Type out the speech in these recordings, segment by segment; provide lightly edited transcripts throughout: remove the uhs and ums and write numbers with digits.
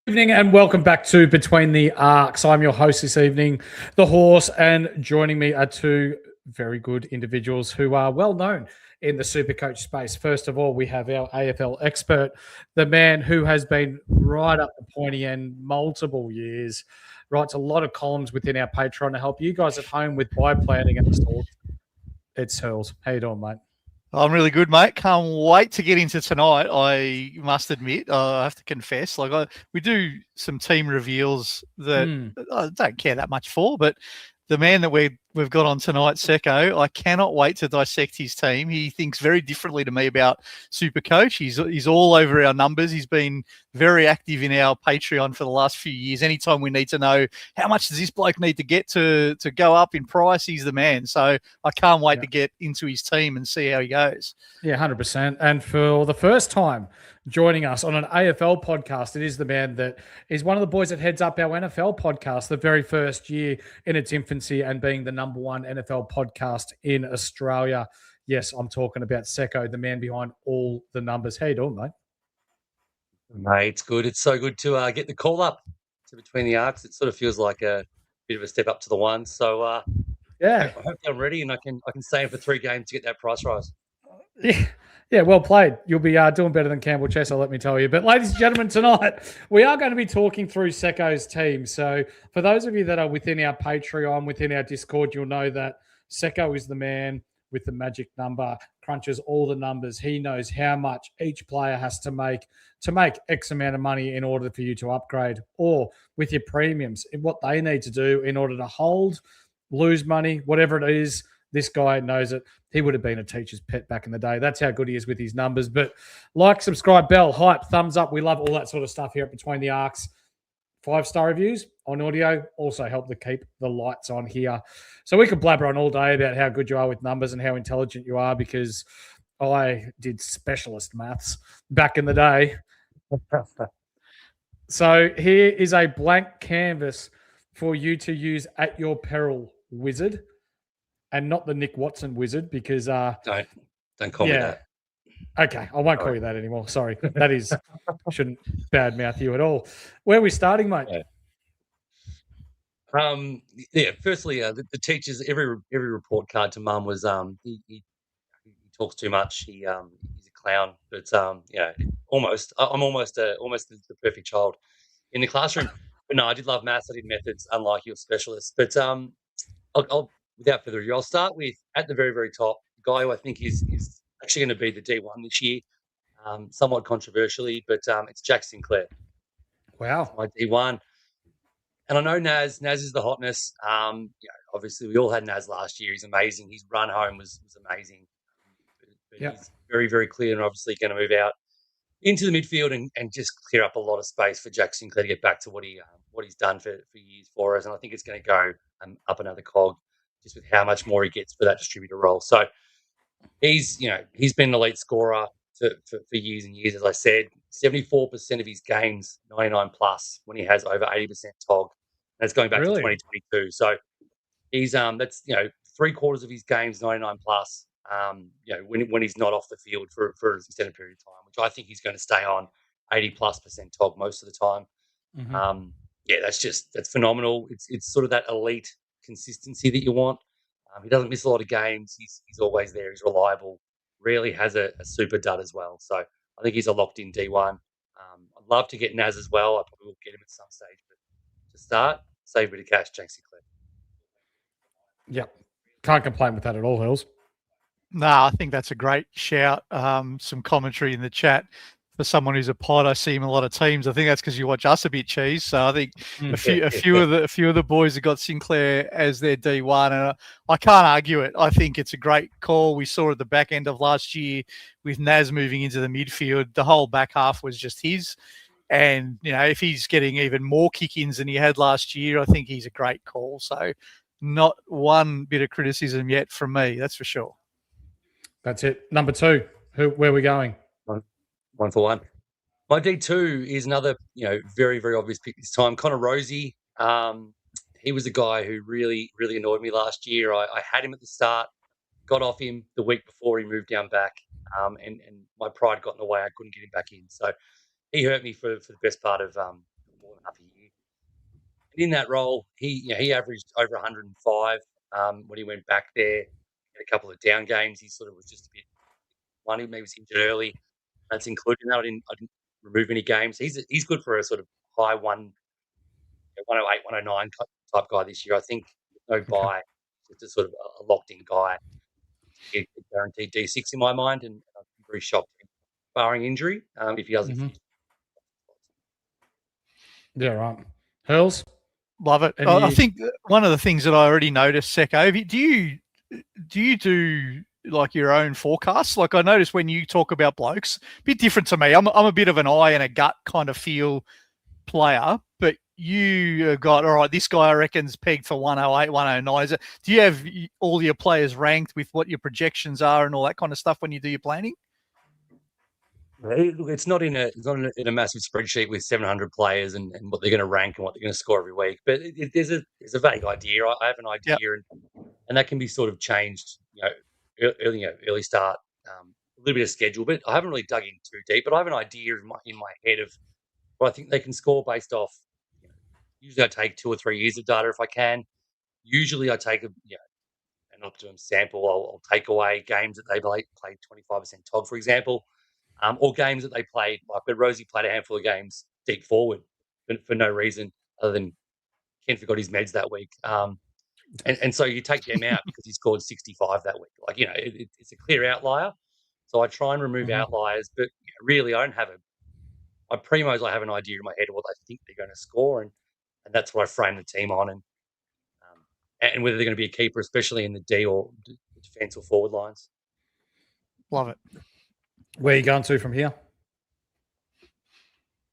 Evening and welcome back to Between the Arcs. I'm your host this evening, The Horse, and joining me are two very good individuals who are well known in the Supercoach space. First of all, we have our AFL expert, the man who has been right up the pointy end multiple years, writes a lot of columns within our Patreon to help you guys at home with buy planning and the sorts. It's Hurls. How you doing, mate? I'm really good, mate. Can't wait to get into tonight. I must admit, I have to confess, we do some team reveals that I don't care that much for, but the man that we've got on tonight, Secko, I cannot wait to dissect his team. He thinks very differently to me about Supercoach. He's all over our numbers. He's been very active in our Patreon for the last few years. Anytime we need to know how much does this bloke need to get to go up in price, he's the man. So I can't wait to get into his team and see how he goes. Yeah, 100%. And for the first time joining us on an AFL podcast, it is the man that is one of the boys that heads up our NFL podcast, the very first year in its infancy and being the number one NFL podcast in Australia. Yes, I'm talking about Secko, the man behind all the numbers. How you doing, mate? Mate, it's good. It's so good to get the call up to Between the Arcs. It sort of feels like a bit of a step up to the one. So yeah, I hope I'm ready and I can stay in for 3 games to get that price rise. Yeah, well played. You'll be doing better than Campbell Chesser, let me tell you. But ladies and gentlemen, tonight we are going to be talking through Secko's team. So for those of you that are within our Patreon, within our Discord, you'll know that Secko is the man with the magic number, crunches all the numbers. He knows how much each player has to make X amount of money in order for you to upgrade, or with your premiums, what they need to do in order to hold, lose money, whatever it is. This guy knows it. He would have been a teacher's pet back in the day. That's how good he is with his numbers. But like, subscribe, bell, hype, thumbs up. We love all that sort of stuff here at Between the Arcs. 5-star reviews on audio also help to keep the lights on here. So we could blabber on all day about how good you are with numbers and how intelligent you are, because I did specialist maths back in the day. So here is a blank canvas for you to use at your peril, wizard. And not the Nick Watson wizard, because don't call me that. Okay, I won't call you that anymore. Sorry, that is shouldn't badmouth you at all. Where are we starting, mate? Firstly, the teachers, every report card to Mum was he talks too much. He's a clown, but almost I'm almost the perfect child in the classroom. But no, I did love maths. I did methods, unlike your specialists. But I'll without further ado, I'll start with, at the very, very top, the guy who I think is actually going to be the D1 this year, somewhat controversially, but it's Jack Sinclair. Wow. My D1. And I know Naz is the hotness. Obviously, we all had Naz last year. He's amazing. His run home was amazing. But he's very, very clear and obviously going to move out into the midfield and just clear up a lot of space for Jack Sinclair to get back to what he's done for years for us. And I think it's going to go up another cog, just with how much more he gets for that distributor role. So he's been an elite scorer for years and years. As I said, 74% of his games, 99 plus, when he has over 80% TOG. That's going back to 2022. So he's that's 3/4 of his games, 99 plus. When he's not off the field for an extended period of time, which I think he's going to stay on 80+% TOG most of the time. Mm-hmm. That's phenomenal. It's sort of that elite consistency that you want. He doesn't miss a lot of games. He's always there. He's reliable. Rarely has a super dud as well. So I think he's a locked-in D1. I'd love to get Naz as well. I probably will get him at some stage. But to start, save a bit of cash, Jack Sinclair. Yep. Can't complain with that at all, Hills. No, I think that's a great shout. Some commentary in the chat for someone who's a pod. I see him in a lot of teams. I think that's because you watch us a bit, Cheese. So I think a few of the boys have got Sinclair as their D1, and I can't argue it. I think it's a great call. We saw at the back end of last year with Naz moving into the midfield, the whole back half was just his. And if he's getting even more kick-ins than he had last year, I think he's a great call. So not one bit of criticism yet from me. That's for sure. That's it. Number 2. Where are we going? One for one. My D2 is another, very, very obvious pick this time. Rozee. He was a guy who really, really annoyed me last year. I had him at the start, got off him the week before he moved down back, and my pride got in the way. I couldn't get him back in. So he hurt me for the best part of in that role, he averaged over 105 when he went back there. Had a couple of down games. He sort of was just a bit one. Maybe was injured early. That's included in that. I didn't remove any games. He's good for a sort of high 108, 109 type guy this year. I think no buy, just a sort of a locked in guy. He guaranteed D6 in my mind, and I'm very shocked, barring injury, if he doesn't finish. Yeah, right. Hurls? Love it. I think one of the things that I already noticed, Secko, do you do like your own forecasts? Like I noticed when you talk about blokes, a bit different to me. I'm a bit of an eye and a gut kind of feel player, but you got, all right, this guy I reckon's pegged for 108, 109. Do you have all your players ranked with what your projections are and all that kind of stuff when you do your planning? Look, it's not in a massive spreadsheet with 700 players and what they're going to rank and what they're going to score every week. But there's a vague idea. I have an idea, and that can be sort of changed. Early start, a little bit of schedule. But I haven't really dug in too deep. But I have an idea in my head of what I think they can score based off. Usually, I take 2 or 3 years of data if I can. Usually, I take an optimum sample. I'll take away games that they played 25% TOG, for example. Or games that they played, like when Rozee played a handful of games deep forward for no reason other than Ken forgot his meds that week. And so you take them out because he scored 65 that week. Like, it's a clear outlier. So I try and remove outliers, but really I don't have I have an idea in my head of what I think they're going to score, and that's what I frame the team on, and whether they're going to be a keeper, especially in the D or defence or forward lines. Love it. Where are you going to from here?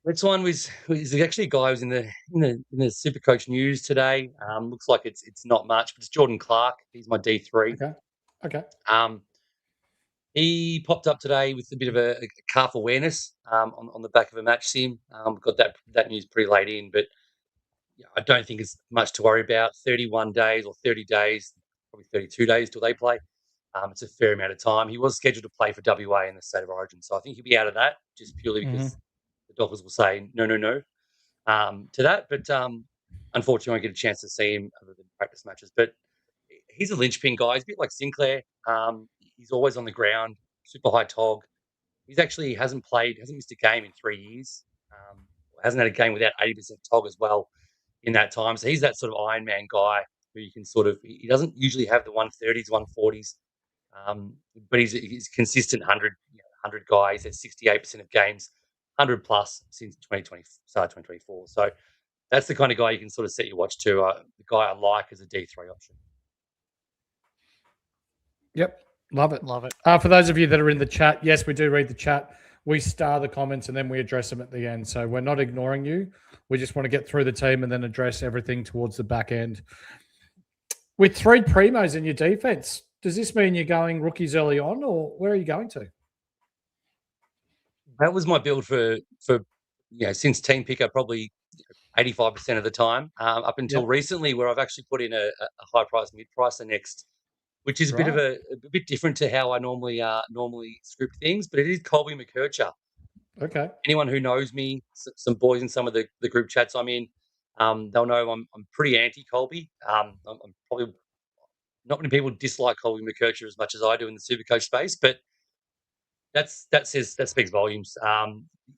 Next one was actually a guy who was in the SuperCoach news today. Looks like it's not much, but it's Jordan Clark. He's my D3. Okay. He popped up today with a bit of a calf awareness on the back of a match sim. Got that news pretty late in, but I don't think it's much to worry about. 31 days or 30 days, probably 32 days till they play. It's a fair amount of time. He was scheduled to play for WA in the State of Origin, so I think he'll be out of that just purely because the Dockers will say no to that. But unfortunately, I won't get a chance to see him other than practice matches. But he's a linchpin guy. He's a bit like Sinclair. He's always on the ground, super high TOG. He's actually hasn't missed a game in 3 years. Hasn't had a game without 80% TOG as well in that time. So he's that sort of Iron Man guy who you can he doesn't usually have the 130s, 140s. But he's consistent 100 guy. He's at 68% of games, 100 plus since 2024. So that's the kind of guy you can sort of set your watch to. The guy I like as a D3 option. Yep. Love it. For those of you that are in the chat, yes, we do read the chat. We star the comments and then we address them at the end. So we're not ignoring you. We just want to get through the team and then address everything towards the back end. With 3 primos in your defense, does this mean you're going rookies early on, or where are you going to? That was my build for since team picker, probably 85% of the time, up until recently, where I've actually put in a high price, mid pricer next, which is a bit different to how I normally script things. But it is Colby McKercher. Okay. Anyone who knows me, some boys in some of the group chats I'm in, they'll know I'm pretty anti-Colby. I'm probably not many people dislike Colby McKercher as much as I do in the SuperCoach space, but that speaks volumes.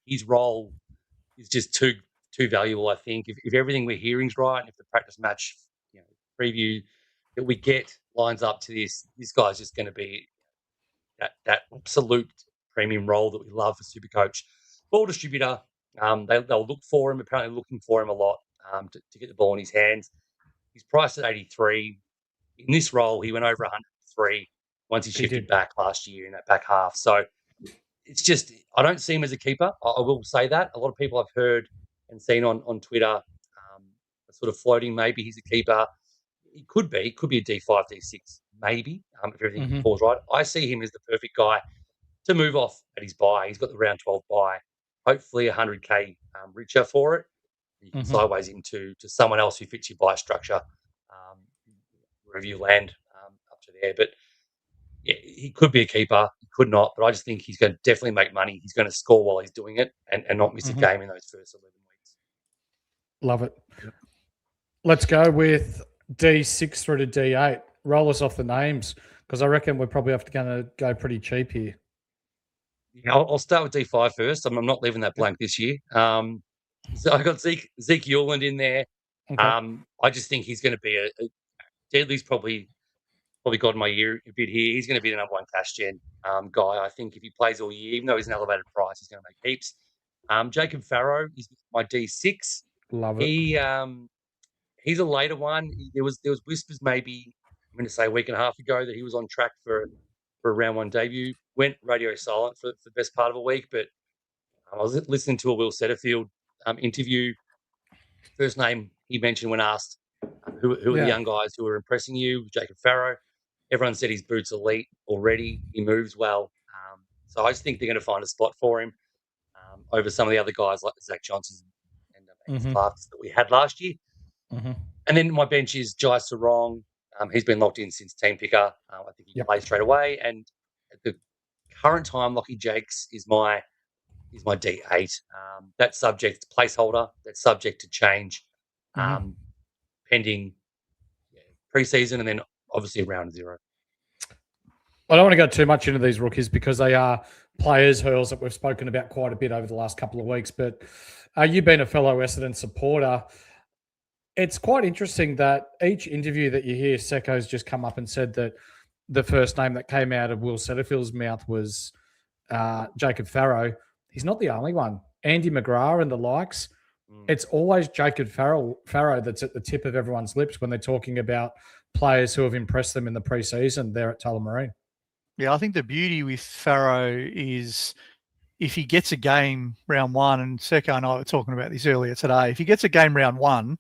His role is just too valuable, I think. If everything we're hearing is right, and if the practice match preview that we get lines up to this guy's just going to be that absolute premium role that we love for SuperCoach. Ball distributor, they'll look for him, apparently looking for him a lot to get the ball in his hands. He's priced at 83. In this role, he went over 103 once he shifted back last year in that back half. So it's just, I don't see him as a keeper. I will say that. A lot of people I've heard and seen on Twitter are sort of floating maybe he's a keeper. He could be a D5, D6, maybe, if everything falls right. I see him as the perfect guy to move off at his buy. He's got the round 12 buy, hopefully 100K richer for it. You can sideways into someone else who fits your buy structure, wherever you land up to there. But yeah, he could be a keeper, he could not, but I just think he's going to definitely make money. He's going to score while he's doing it and not miss a game in those first 11 weeks. Love it. Let's go with D6 through to D8. Roll us off the names because I reckon we're probably going to go pretty cheap here. Yeah, I'll start with D5 first. I'm not leaving that blank this year. So I got Zeke Hewland in there. Okay. I just think he's going to be a Deadly's probably got my ear a bit here. He's going to be the number one cash gen guy. I think if he plays all year, even though he's an elevated price, he's going to make heaps. Jacob Farrow is my D6. Love it. He's a later one. There was whispers maybe I'm going to say a week and a half ago that he was on track for a round one debut. Went radio silent for the best part of a week, but I was listening to a Will Setterfield interview. First name he mentioned when asked who are the young guys who are impressing you? Jacob Farrow. Everyone said his boots elite already. He moves well. So I just think they're going to find a spot for him over some of the other guys like Zach Johnson and Clarks that we had last year. Mm-hmm. And then my bench is Jai Sarong. He's been locked in since team picker. I think he can play straight away. And at the current time, Lockie Jakes is my D8. That's subject to placeholder. That's subject to change pending preseason and then obviously round 0. I don't want to go too much into these rookies because they are players, Hurls, that we've spoken about quite a bit over the last couple of weeks. But you being a fellow Essendon supporter, it's quite interesting that each interview that you hear, Secko's just come up and said that the first name that came out of Will Setterfield's mouth was Jacob Farrow. He's not the only one. Andy McGrath and the likes. It's always Jacob Farrow that's at the tip of everyone's lips when they're talking about players who have impressed them in the preseason there at Tullamarine. Yeah, I think the beauty with Farrow is if he gets a game round 1, and Secko and I were talking about this earlier today, if he gets a game round 1,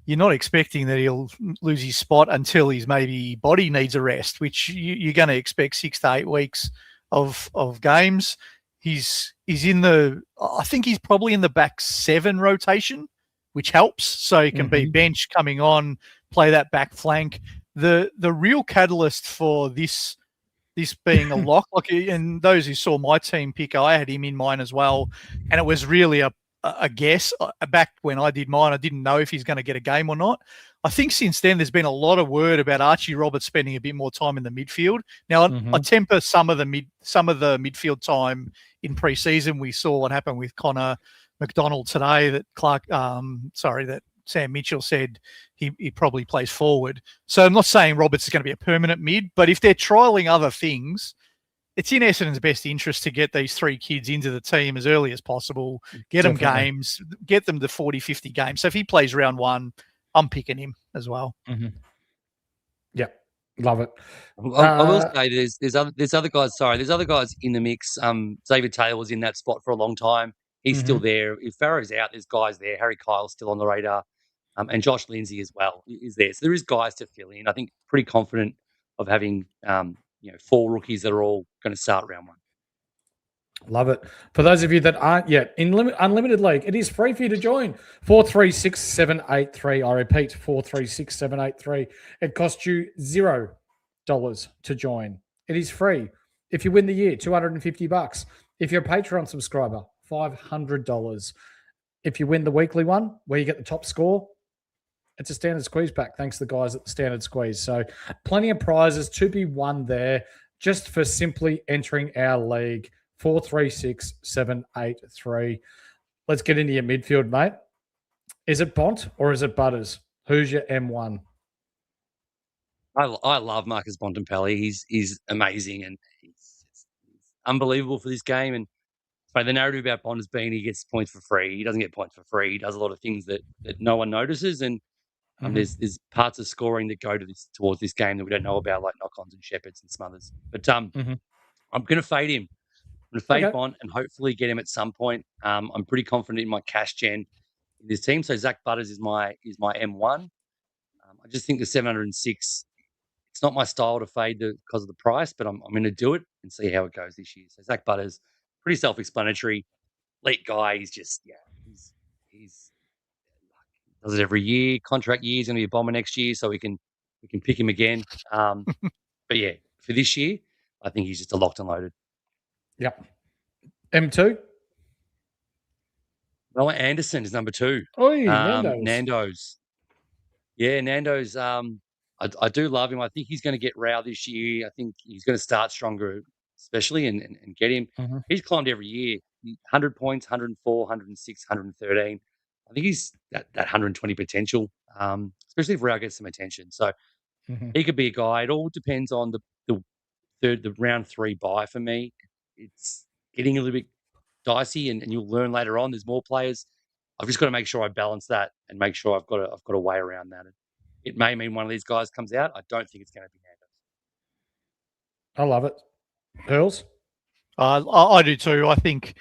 you're not expecting that he'll lose his spot until his maybe body needs a rest, which you're going to expect 6 to 8 weeks of games. He's in I think he's probably in the back 7 rotation, which helps. So he can be bench coming on, play that back flank. The real catalyst for this being a lock, and those who saw my team pick, I had him in mine as well, and it was really a guess. Back when I did mine, I didn't know if he's going to get a game or not. I think since then there's been a lot of word about Archie Roberts spending a bit more time in the midfield. Now I temper some of the midfield time in pre-season. We saw what happened with Connor McDonald today. That Sam Mitchell said he probably plays forward. So I'm not saying Roberts is going to be a permanent mid, but if they're trialling other things, it's in Essendon's best interest to get these 3 kids into the team as early as possible, get them games, get them to 40, 50 games. So if he plays round 1, I'm picking him as well. Yeah, love it. I will say there's other guys. Sorry, there's other guys in the mix. David Taylor was in that spot for a long time. He's still there. If Farrow's out, there's guys there. Harry Kyle's still on the radar, and Josh Lindsay as well is there. So there is guys to fill in. I think pretty confident of having 4 rookies that are all going to start round 1. Love it. For those of you that aren't yet in Unlimited League, it is free for you to join. 436783. I repeat, 436783. It costs you $0 to join. It is free. If you win the year, $250. If you're a Patreon subscriber, $500. If you win the weekly one, where you get the top score, it's a standard squeeze pack. Thanks to the guys at the Standard Squeeze. So plenty of prizes to be won there just for simply entering our league. 436783. Let's get into your midfield, mate. Is it Bont or is it Butters? Who's your M1? I love Marcus Bontempelli. He's amazing and he's unbelievable for this game. And the narrative about Bont has been he gets points for free. He doesn't get points for free. He does a lot of things that no one notices. And there's parts of scoring that go towards this game that we don't know about, like knock-ons and shepherds and smothers. But I'm going to fade him. I'm going to fade Bont and hopefully get him at some point. I'm pretty confident in my cash gen in this team. So Zach Butters is my M1. I just think the 706, it's not my style to fade because of the price, but I'm going to do it and see how it goes this year. So Zach Butters, pretty self-explanatory. Elite guy. He's just, he's does it every year. Contract year, he's going to be a bomber next year, so we can pick him again. But yeah, for this year, I think he's just a locked and loaded. Yep. M2? Noah Anderson is number 2. Oh, Nando's. Nando's. Yeah, Nando's. I do love him. I think he's going to get row this year. I think he's going to start stronger, especially and get him. Mhm. He's climbed every year. 100 points, 104, 106, 113. I think he's that 120 potential, especially if Row gets some attention. So Mhm. he could be a guy. It all depends on the round 3 buy for me. It's getting a little bit dicey, and you'll learn later on. There's more players. I've just got to make sure I balance that and make sure I've got a way around that. It may mean one of these guys comes out. I don't think it's going to be Nando's. I love it. Hurls? I do too. I think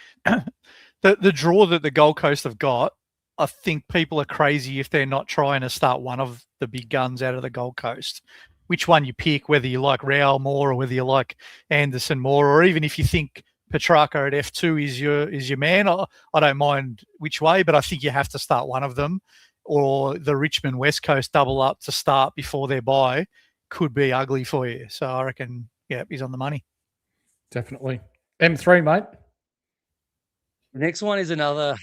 the draw that the Gold Coast have got, I think people are crazy if they're not trying to start one of the big guns out of the Gold Coast. Which one you pick, whether you like Rowell more or whether you like Anderson more, or even if you think Petrarca at F2 is your man, I don't mind which way, but I think you have to start one of them, or the Richmond West Coast double up to start before their bye could be ugly for you. So I reckon, yeah, he's on the money. Definitely. M3, mate. The next one is another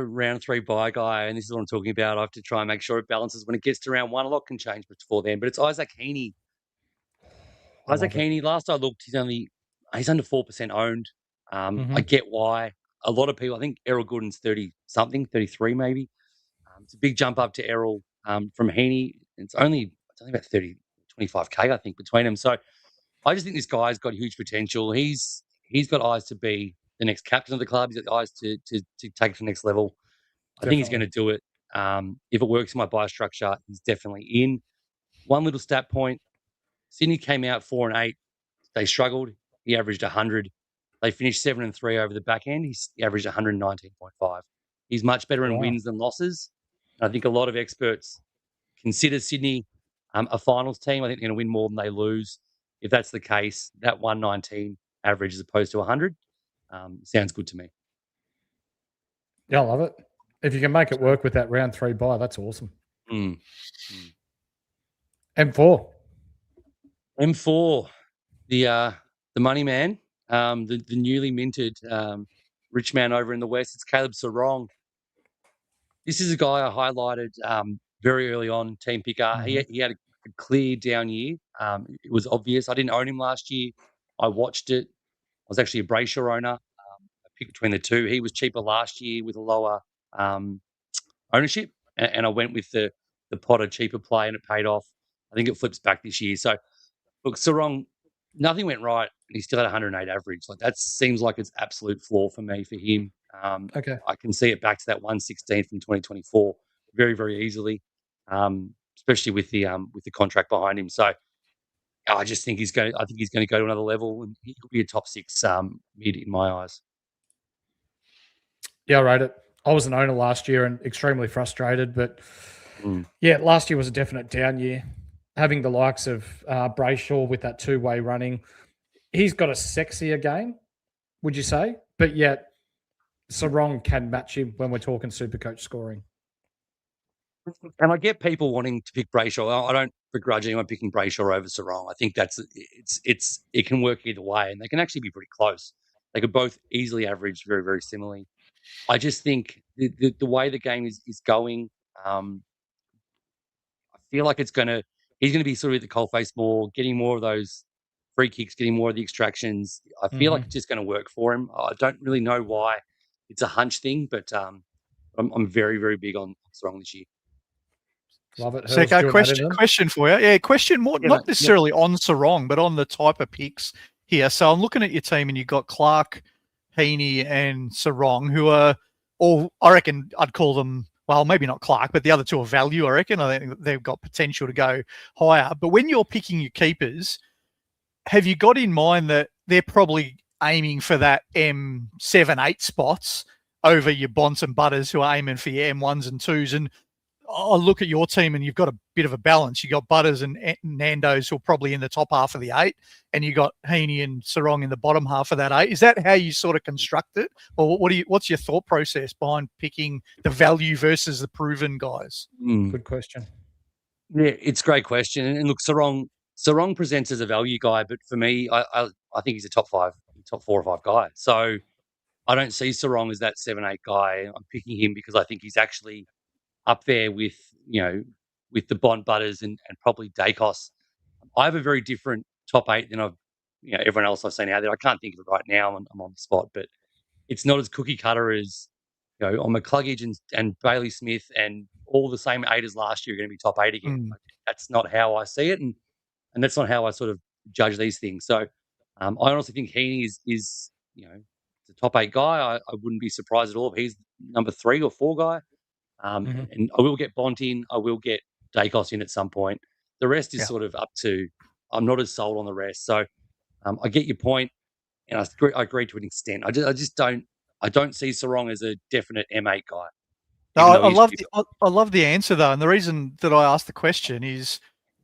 round 3 buy guy, and this is what I'm talking about. I have to try and make sure it balances when it gets to round 1. A lot can change before then, but it's Isaac Heeney. Isaac Heeney, last I looked, he's under 4% owned. I get why. A lot of people, I think Errol Gooden's 30-something, 33 maybe. It's a big jump up to Errol from Heeney. It's only about 25K, I think, between them. So I just think this guy's got huge potential. He's got eyes to be the next captain of the club. He's got eyes to take it to the next level. I think he's going to do it. If it works in my buy structure, he's definitely in. One little stat point: Sydney came out 4-8. They struggled. He averaged 100. They finished 7-3 over the back end. He averaged 119.5. He's much better in wins than losses. I think a lot of experts consider Sydney a finals team. I think they're going to win more than they lose. If that's the case, that 119 average as opposed to 100 sounds good to me. Yeah, I love it. If you can make it work with that round 3 buy, that's awesome. M4. M4, the money man, the newly minted rich man over in the West. It's Caleb Sarong. This is a guy I highlighted very early on, team picker. He had a clear down year. It was obvious. I didn't own him last year. I watched it. I was actually a Brayshaw owner. I picked between the two. He was cheaper last year with a lower ownership, and I went with the Potter cheaper play, and it paid off. I think it flips back this year. So, look, Serong, nothing went right, and he still had 108 average. Like that seems like it's absolute flaw for me for him. Okay. I can see it back to that 116 from 2024 very, very easily, especially with the contract behind him. So I just think he's going. I think he's going to go to another level, and he'll be a top 6 mid in my eyes. Yeah, I rate it. I was an owner last year and extremely frustrated, but yeah, last year was a definite down year. Having the likes of Brayshaw with that 2-way running, he's got a sexier game, would you say? But yet, Sarong can match him when we're talking Supercoach scoring. And I get people wanting to pick Brayshaw. I don't begrudge anyone picking Brayshaw over Sarong. I think it can work either way, and they can actually be pretty close. They could both easily average very, very similarly. I just think the way the game is going, I feel like he's going to be sort of at the coalface more, getting more of those free kicks, getting more of the extractions. I feel like it's just going to work for him. I don't really know why. It's a hunch thing, but I'm very, very big on Sarong this year. Love it. Secko, question for you. Yeah, question more, not necessarily on Sarong, but on the type of picks here. So I'm looking at your team and you've got Clark, Heeney and Sarong, who are all, I reckon I'd call them, well, maybe not Clark, but the other two are value, I reckon. I think they've got potential to go higher. But when you're picking your keepers, have you got in mind that they're probably aiming for that M7, 8 spots over your Bonds and Butters who are aiming for your M1s and 2s? And I look at your team and you've got a bit of a balance. You got Butters and Nando's who are probably in the top half of the 8, and you got Heeney and Serong in the bottom half of that 8. Is that how you sort of construct it, or what's your thought process behind picking the value versus the proven guys? Good question. Yeah, it's a great question. And look, Serong presents as a value guy, but for me, I think he's a top 4 or 5 guy. So I don't see Serong as that 7-8 guy. I'm picking him because I think he's actually up there with, with the Bond Butters and probably Dacos. I have a very different top 8 than everyone else I've seen out there. I can't think of it right now, and I'm on the spot, but it's not as cookie cutter as on McCluggage and Bailey Smith and all the same 8 as last year are going to be top 8 again. Like, that's not how I see it, and that's not how I sort of judge these things. So I honestly think Heeney is the top 8 guy. I wouldn't be surprised at all if he's number 3 or 4 guy. And I will get Bont in. I will get Dacos in at some point. The rest is sort of up to. I'm not as sold on the rest. So I get your point, and I agree to an extent. I just don't. I don't see Sarong as a definite M8 guy. No, I love the answer though, and the reason that I asked the question is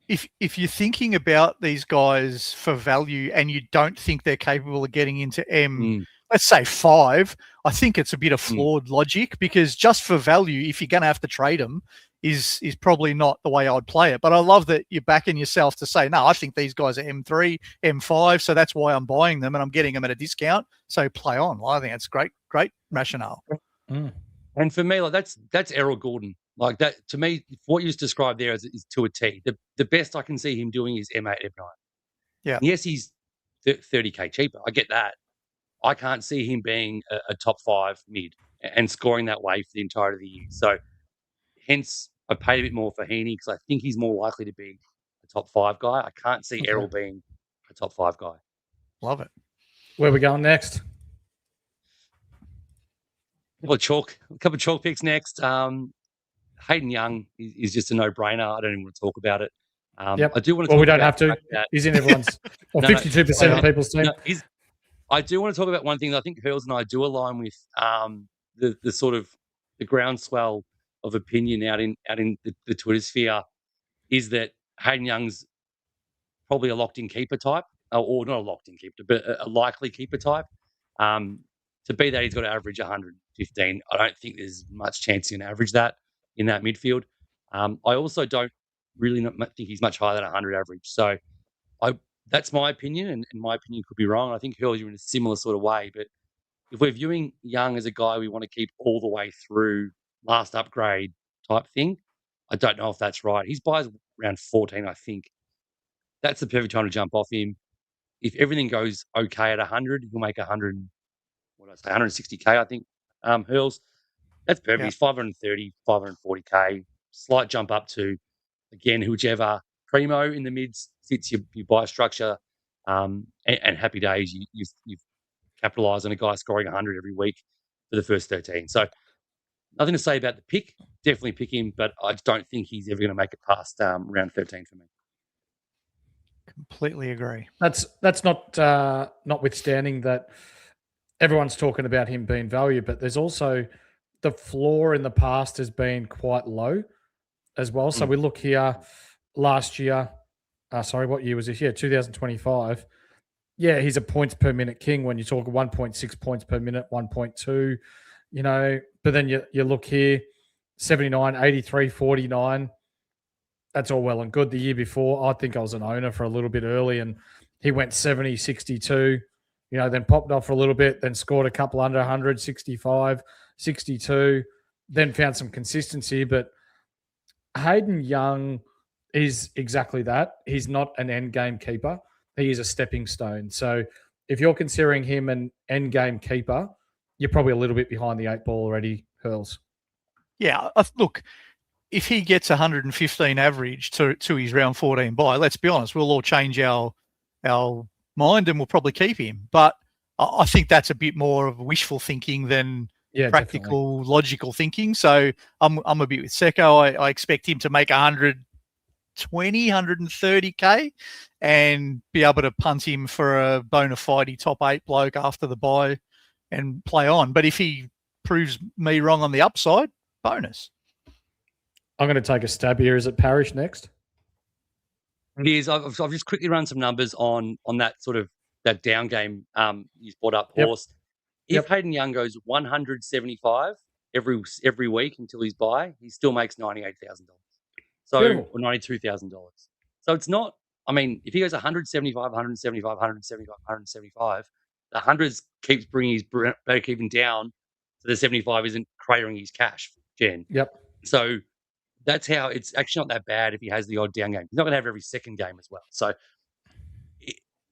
if you're thinking about these guys for value and you don't think they're capable of getting into M, let's say 5, I think it's a bit of flawed logic, because just for value, if you're going to have to trade them, is probably not the way I'd play it. But I love that you're backing yourself to say, no, I think these guys are M3, M5, so that's why I'm buying them and I'm getting them at a discount. So play on. Well, I think that's great rationale. And for me, like that's Errol Gordon. Like that, to me, what you just described there is to a T. The best I can see him doing is M8, M9. Yeah. Yes, he's 30K cheaper. I get that. I can't see him being a top 5 mid and scoring that way for the entirety of the year. So hence I paid a bit more for Heeney because I think he's more likely to be a top 5 guy. I can't see Errol being a top 5 guy. Love it. Where are we going next? A couple of chalk picks next. Hayden Young is just a no-brainer. I don't even want to talk about it. I do want to. Well, we don't have to. He's in everyone's. Well, 52% of people's team. I do want to talk about one thing that I think Hurls and I do align with. The sort of the groundswell of opinion out in the Twitter sphere is that Hayden Young's probably a locked-in keeper type, or not a locked-in keeper, but a likely keeper type. To be that, he's got to average 115. I don't think there's much chance he can average that in that midfield. I also don't really think he's much higher than 100 average. So that's my opinion, and my opinion could be wrong. I think Hurls, you're in a similar sort of way. But if we're viewing Young as a guy we want to keep all the way through last upgrade type thing, I don't know if that's right. His buys around 14, I think. That's the perfect time to jump off him. If everything goes okay at 100, he'll make 160K, I think. Hurls, that's perfect. He's 530, 540K. Slight jump up to, again, whichever primo in the mids fits your buy structure. And happy days, you've capitalised on a guy scoring 100 every week for the first 13. So nothing to say about the pick. Definitely pick him, but I just don't think he's ever going to make it past round 13 for me. Completely agree. That's not notwithstanding that everyone's talking about him being value, but there's also the floor in the past has been quite low as well. So we look here last year. What year was it? Yeah, 2025. Yeah, he's a points per minute king when you talk 1.6 points per minute, 1.2, but then you look here, 79, 83, 49. That's all well and good. The year before, I think I was an owner for a little bit early, and he went 70, 62, then popped off for a little bit, then scored a couple under 100, 65, 62, then found some consistency. But Hayden Young is exactly that. He's not an endgame keeper. He is a stepping stone. So if you're considering him an endgame keeper, you're probably a little bit behind the 8 ball already, Hurls. Yeah, look, if he gets 115 average to his round 14 buy, let's be honest, we'll all change our mind and we'll probably keep him. But I think that's a bit more of wishful thinking than practical, logical thinking. So I'm a bit with Secko. I expect him to make 120, 130K and be able to punt him for a bona fide top 8 bloke after the buy and play on. But if he proves me wrong on the upside, bonus. I'm going to take a stab here. Is it Parrish next? It is. I've just quickly run some numbers on that sort of that down game you brought up, Horse. If Hayden Young goes 175 every week until he's buy, he still makes $98,000. So or $92,000. So it's not. I mean, if he goes 175, 175, 175, 175, the hundreds keeps bringing his break even down, so the 75 isn't cratering his cash, Jen. Yep. So that's how it's actually not that bad if he has the odd down game. He's not going to have every second game as well. So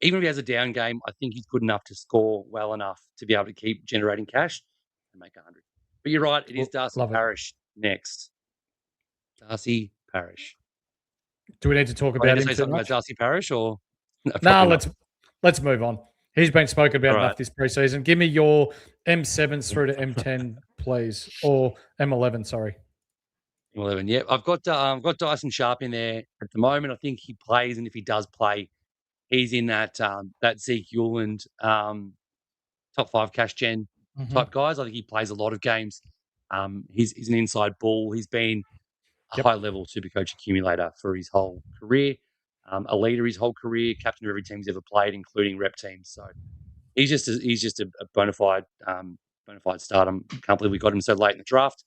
even if he has a down game, I think he's good enough to score well enough to be able to keep generating cash and make 100. But you're right, it is Darcy Parish next. Darcy Parish. Do we need to talk about him say something about Darcy Parish or no? Let's move on. He's been spoken about enough this preseason. Give me your M7s through to M10, please, or M11. Sorry, M11. Yeah, I've got Dyson Sharp in there at the moment. I think he plays, and if he does play, he's in that Zeke Euland top 5 cash gen type guys. I think he plays a lot of games. He's an inside bull. He's been a high-level SuperCoach accumulator for his whole career, a leader his whole career, captain of every team he's ever played, including rep teams. So he's just a bona fide start. I can't believe we got him so late in the draft.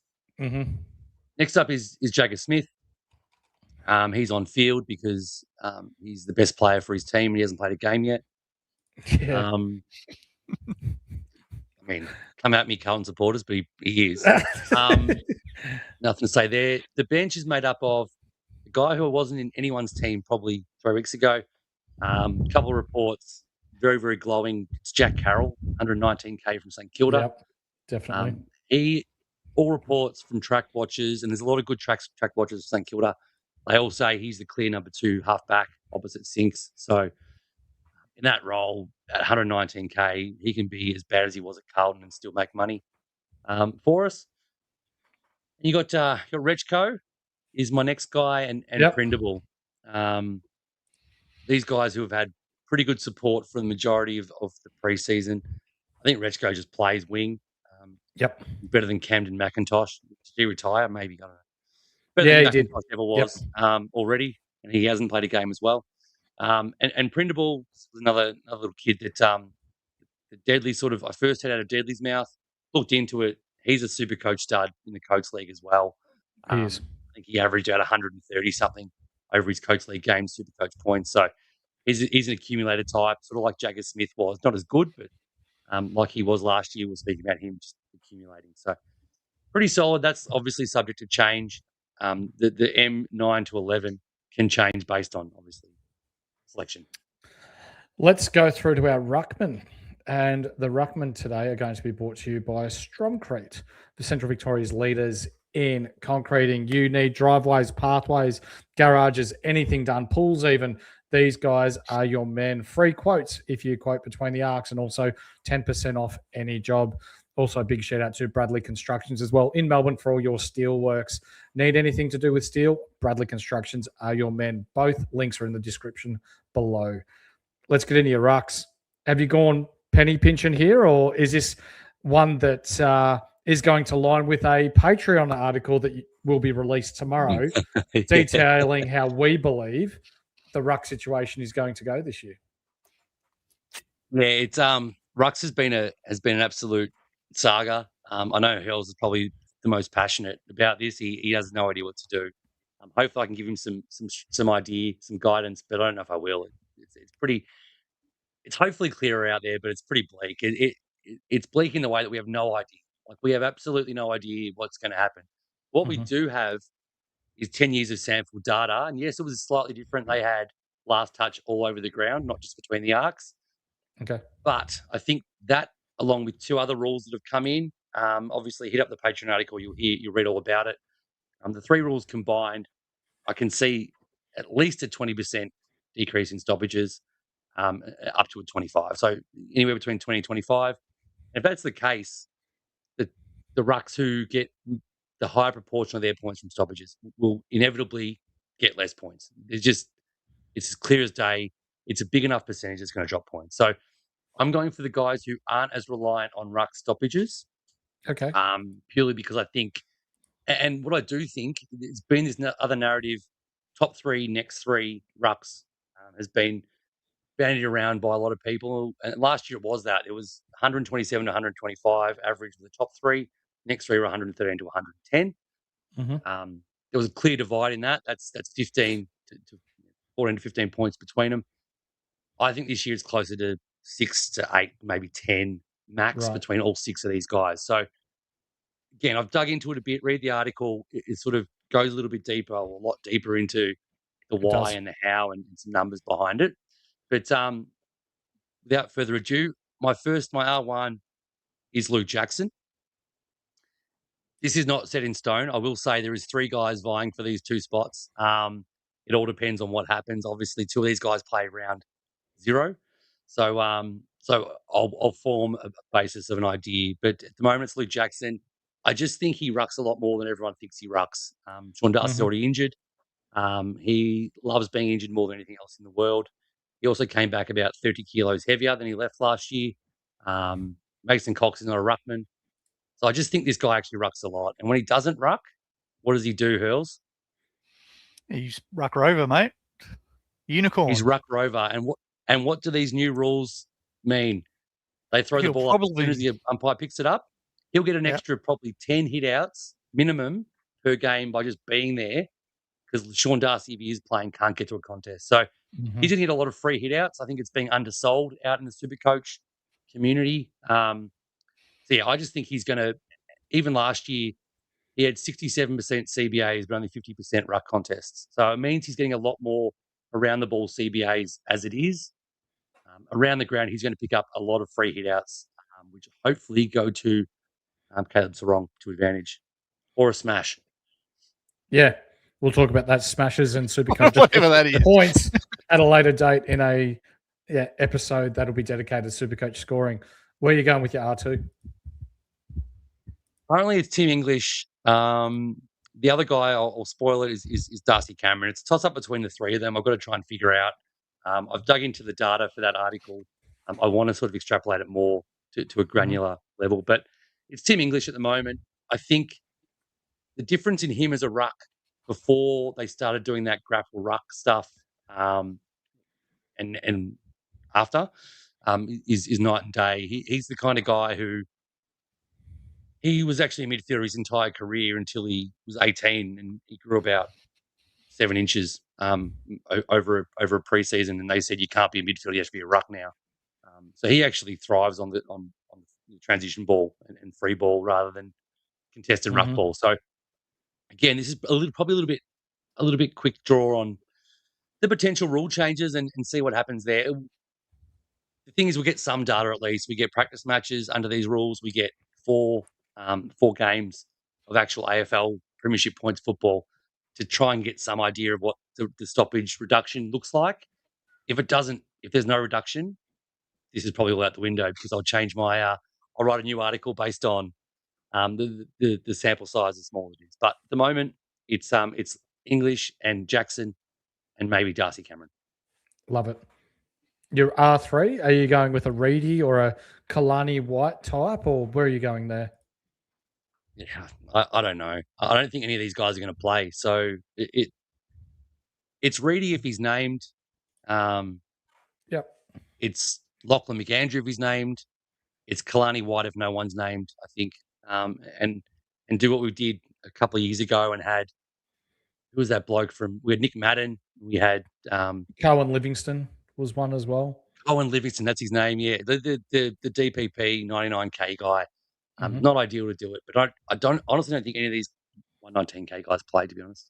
Next up is Jagger Smith. He's on field because he's the best player for his team and he hasn't played a game yet. Yeah. I mean, come at me, Carlton supporters, but he is. Nothing to say there. The bench is made up of a guy who wasn't in anyone's team probably 3 weeks ago. Couple of reports, very, very glowing. It's Jack Carroll, 119K from St Kilda. Yep, definitely. All reports from track watchers, and there's a lot of good track watchers of St Kilda. They all say he's the clear number 2 halfback opposite Sinks. So in that role, at 119K, he can be as bad as he was at Carlton and still make money for us. You got Rechko is my next guy, and Prindable. These guys who have had pretty good support for the majority of the preseason. I think Rechko just plays wing. Better than Camden McIntosh. Did he retire? Maybe. I don't know. Better than McIntosh ever was already, and he hasn't played a game as well. And Prindable was another little kid that the Deadly I first had out of Deadly's mouth, looked into it. He's a SuperCoach stud in the Coach League as well. He is. I think he averaged out 130 something over his Coach League games, SuperCoach points. So he's an accumulator type, sort of like Jagger Smith was. Not as good, but like he was last year. We'll speak about him just accumulating. So pretty solid. That's obviously subject to change. The M9 to 11 can change based on, obviously, selection. Let's go through to our Ruckman. And the Ruckman today are going to be brought to you by Stromcrete, the Central Victoria's leaders in concreting. You need driveways, pathways, garages, anything done, pools even. These guys are your men. Free quotes if you quote between the arcs, and also 10% off any job. Also, a big shout out to Bradley Constructions as well in Melbourne for all your steel works. Need anything to do with steel? Bradley Constructions are your men. Both links are in the description below. Let's get into your rucks. Have you gone penny pinching here, or is this one that is going to line with a Patreon article that will be released tomorrow detailing how we believe the ruck situation is going to go this year? Yeah, it's Rucks has been an absolute saga. I know Hells is probably the most passionate about this. He has no idea what to do. Hopefully, I can give him some idea, some guidance, but I don't know if I will. It's hopefully clearer out there, but it's pretty bleak. It's bleak in the way that we have no idea. Like, we have absolutely no idea what's going to happen. What we do have is 10 years of sample data, and yes, it was slightly different. They had last touch all over the ground, not just between the arcs. Okay. But I think that, along with 2 other rules that have come in, obviously hit up the Patreon article, you'll read all about it. The 3 rules combined, I can see at least a 20% decrease in stoppages, up to a 25. So anywhere between 20 and 25. And if that's the case, the rucks who get the higher proportion of their points from stoppages will inevitably get less points. It's as clear as day. It's a big enough percentage that's going to drop points. So I'm going for the guys who aren't as reliant on ruck stoppages. Okay. Purely because I think, and what I do think, it's been this other narrative, top 3, next 3 rucks has been bandied around by a lot of people. And last year it was that. It was 127 to 125 average for the top 3. Next 3 were 113 to 110. There was a clear divide in that. That's 15 to 14 to 15 points between them. I think this year it's closer to 6 to 8, maybe 10 max between all 6 of these guys. So again, I've dug into it a bit, read the article. It's sort of goes a little bit deeper, or a lot deeper into the why and the how and some numbers behind it. But without further ado, my R1 is Luke Jackson. This is not set in stone. I will say there is 3 guys vying for these 2 spots. It all depends on what happens. Obviously, 2 of these guys play round 0. So I'll form a basis of an idea. But at the moment, it's Luke Jackson. I just think he rucks a lot more than everyone thinks he rucks. Sean Darcy's already injured. He loves being injured more than anything else in the world. He also came back about 30 kilos heavier than he left last year. Mason Cox is not a ruckman. So I just think this guy actually rucks a lot. And when he doesn't ruck, what does he do, Hurls? He's Ruck Rover, mate. Unicorn. He's Ruck Rover. And what do these new rules mean? They throw the ball up as soon as the umpire picks it up. He'll get an extra probably 10 hit-outs minimum per game by just being there, because Sean Darcy, if he is playing, can't get to a contest. So he's going to get a lot of free hit-outs. I think it's being undersold out in the SuperCoach community. So, yeah, I just think he's going to, even last year, he had 67% CBAs, but only 50% ruck contests. So it means he's getting a lot more around the ball CBAs as it is. Around the ground, he's going to pick up a lot of free hit-outs, which hopefully go to Caleb Sarong to advantage, or a smash. Yeah, we'll talk about that, smashes and SuperCoach whatever that is, points at a later date in a episode that'll be dedicated to SuperCoach scoring. Where are you going with your R2? Currently, it's Team English. The other guy, I'll spoil it, is Darcy Cameron. It's a toss-up between the 3 of them. I've got to try and figure out. I've dug into the data for that article. I want to sort of extrapolate it more to a granular level. But it's Team English at the moment. I think the difference in him as a ruck before they started doing that grapple ruck stuff and after is night and day. He's the kind of guy who he was actually a midfielder his entire career until he was 18, and he grew about 7 inches over a preseason, and they said you can't be a midfielder, you have to be a ruck now. So he actually thrives on the transition ball and free ball rather than contested ruck ball. So again, this is probably a little bit quick draw on the potential rule changes and see what happens there. The thing is, we get some data at least. We get practice matches under these rules. We get 4 games of actual AFL Premiership points football to try and get some idea of what the stoppage reduction looks like. If there's no reduction, this is probably all out the window, because I'll change my, I'll write a new article based on the sample size as small as it is. But at the moment, it's English and Jackson and maybe Darcy Cameron. Love it. Your R3, are you going with a Reedy or a Kalani White type, or where are you going there? Yeah, I don't know. I don't think any of these guys are going to play. So it's Reedy if he's named. Yep. It's Lachlan McAndrew if he's named. It's Kalani White if no one's named, I think. And do what we did a couple of years ago and had, who was that bloke we had Nick Madden. We had Cohen Livingston was one as well. Cohen Livingston, that's his name. Yeah, the DPP 99K guy. Not ideal to do it, but I honestly don't think any of these 119K guys play, to be honest.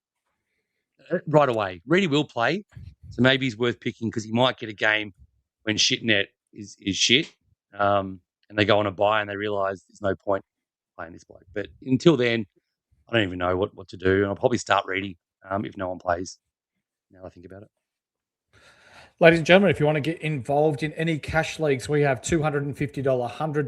Right away, Reedy will play, so maybe he's worth picking because he might get a game when shitnet is shit, and they go on a buy and they realise there's no point playing this bloke. But until then, I don't even know what to do, and I'll probably start Reedy if no one plays. Now I think about it. Ladies and gentlemen, if you want to get involved in any cash leagues, we have $250, $100, $50,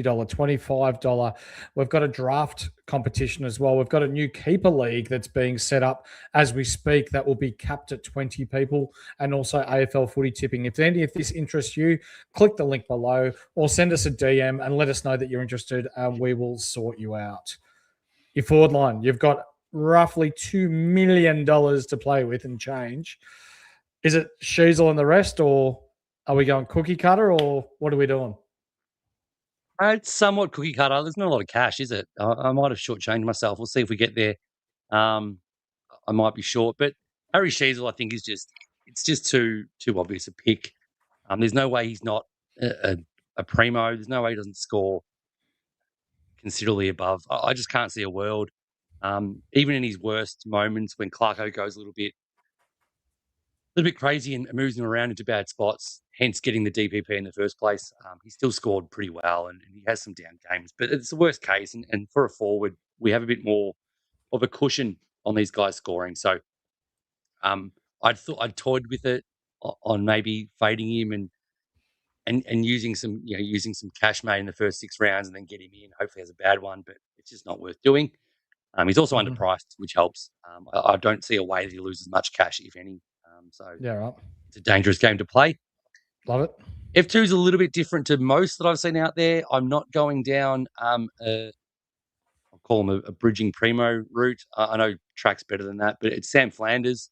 $25. We've got a draft competition as well. We've got a new keeper league that's being set up as we speak that will be capped at 20 people, and also AFL footy tipping. If any of this interests you, click the link below or send us a DM and let us know that you're interested, and we will sort you out. Your forward line, you've got roughly $2 million to play with and change. Is it Schiezel and the rest, or are we going cookie cutter, or what are we doing? It's somewhat cookie cutter. There's not a lot of cash, is it? I might have shortchanged myself. We'll see if we get there. I might be short, but Harry Schiezel, I think, it's just too obvious a pick. There's no way he's not a primo. There's no way he doesn't score considerably above. I just can't see a world Even in his worst moments, when Clarko goes a little bit crazy and moves him around into bad spots, hence getting the DPP in the first place, he still scored pretty well, and he has some down games. But it's the worst case, and for a forward, we have a bit more of a cushion on these guys scoring. So I'd toyed with it on maybe fading him and using some cash made in the first 6 rounds and then get him in. Hopefully, has a bad one, but it's just not worth doing. He's also underpriced, which helps. I don't see a way that he loses much cash, if any. Yeah, right. It's a dangerous game to play. Love it. F2 is a little bit different to most that I've seen out there. I'm not going down I'll call him a bridging primo route. I know track's better than that, but it's Sam Flanders.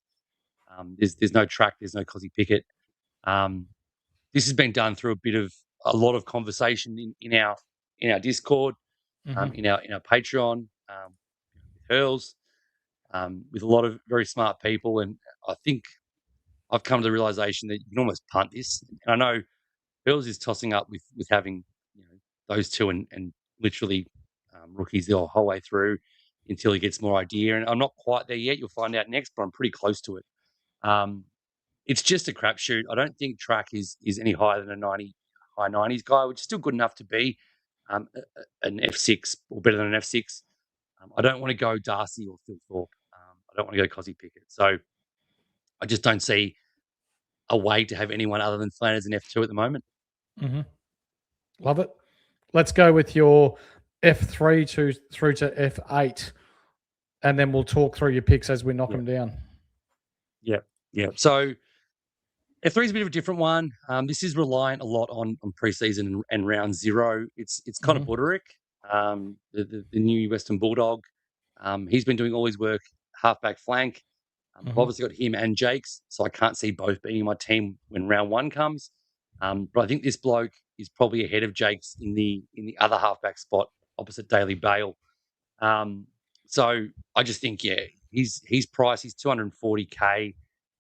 There's no track, there's no Cosy Pickett. This has been done through a lot of conversation in our Discord, in our Patreon, with Hurls, with a lot of very smart people, and I think I've come to the realization that you can almost punt this. And I know Hurls is tossing up with having those two and literally rookies the whole way through until he gets more idea. And I'm not quite there yet. You'll find out next, but I'm pretty close to it. It's just a crapshoot. I don't think track is any higher than a high 90s guy, which is still good enough to be an F6 or better than an F6. I don't want to go Darcy or Phil Thorpe. I don't want to go Cosy Pickett. So I just don't see a way to have anyone other than Flanders in F2 at the moment. Love it. Let's go with your F3 through to F8, and then we'll talk through your picks as we knock them down. Yeah. So F3 is a bit of a different one. This is reliant a lot on preseason and round 0. It's Connor Buderick, the new Western Bulldog. He's been doing all his work halfback flank. I've obviously got him and Jakes, so I can't see both being in my team when round 1 comes. But I think this bloke is probably ahead of Jakes in the other halfback spot opposite Daily Bale. So I just think, his price, he's 240K.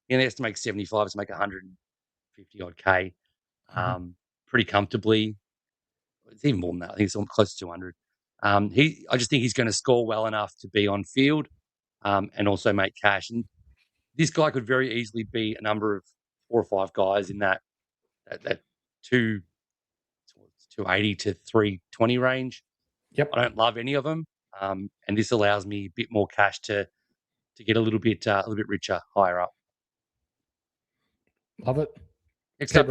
He only has to make 75 to make 150 odd K, pretty comfortably. It's even more than that. I think it's almost close to 200. I just think he's going to score well enough to be on field and also make cash. And this guy could very easily be a number of 4 or 5 guys in that 280 to 320 range. Yep. I don't love any of them, and this allows me a bit more cash to get a little bit richer higher up. Love it. Next up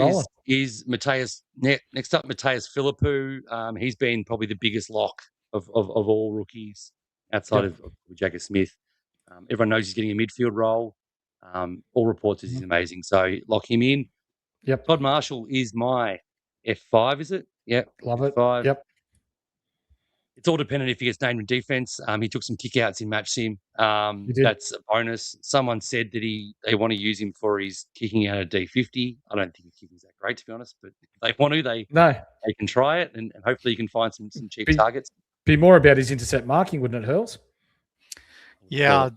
is Matthias. Next up, Matthias Philippou. He's been probably the biggest lock of all rookies outside of Jagger Smith. Everyone knows he's getting a midfield role. All reports is he's amazing. So lock him in. Yep. Todd Marshall is my F5, is it? Yep. Love F5. it. Yep. It's all dependent if he gets named in defense. He took some kick-outs in match sim. That's a bonus. Someone said that they want to use him for his kicking out of D50. I don't think his kicking's that great, to be honest. But if they want to, they can try it, and hopefully you can find some cheap targets. Be more about his intercept marking, wouldn't it, Hurls? Yeah,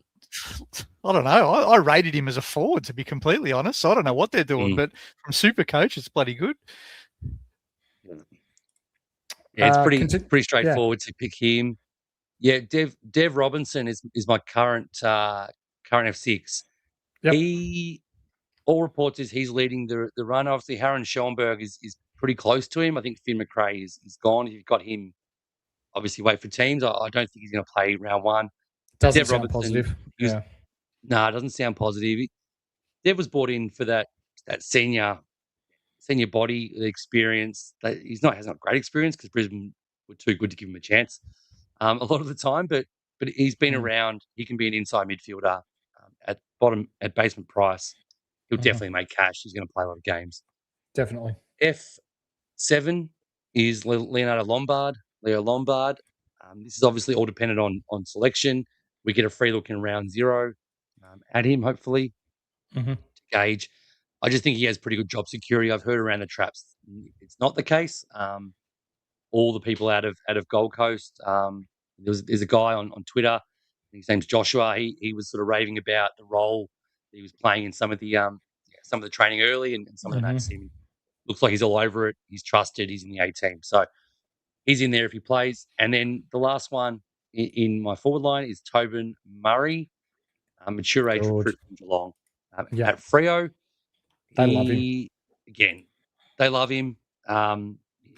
I don't know. I rated him as a forward, to be completely honest. So I don't know what they're doing, but from SuperCoach, it's bloody good. Yeah, it's pretty straightforward to pick him. Yeah, Dev Robinson is my current F6. Yep. All reports is he's leading the run. Obviously, Harron Schoenberg is pretty close to him. I think Finn McRae is gone. If you've got him, obviously wait for teams. I don't think he's going to play round 1. Doesn't sound positive. No, it doesn't sound positive. Dev was brought in for that senior body, the experience. Hasn't got great experience because Brisbane were too good to give him a chance a lot of the time. But he's been around. He can be an inside midfielder at basement price. He'll definitely make cash. He's going to play a lot of games. Definitely. F7 is Leonardo Lombard. Leo Lombard. This is obviously all dependent on selection. We get a free look in round 0 at him, hopefully, to gauge. I just think he has pretty good job security. I've heard around the traps it's not the case. All the people out of Gold Coast. There's a guy on Twitter. His name's Joshua. He was sort of raving about the role he was playing in some of the training early and some of the match sim. Looks like he's all over it. He's trusted. He's in the A team, so he's in there if he plays. And then the last one in my forward line is Tobin Murray, mature age recruit from Geelong. At Freo, they love him. Again, they love him.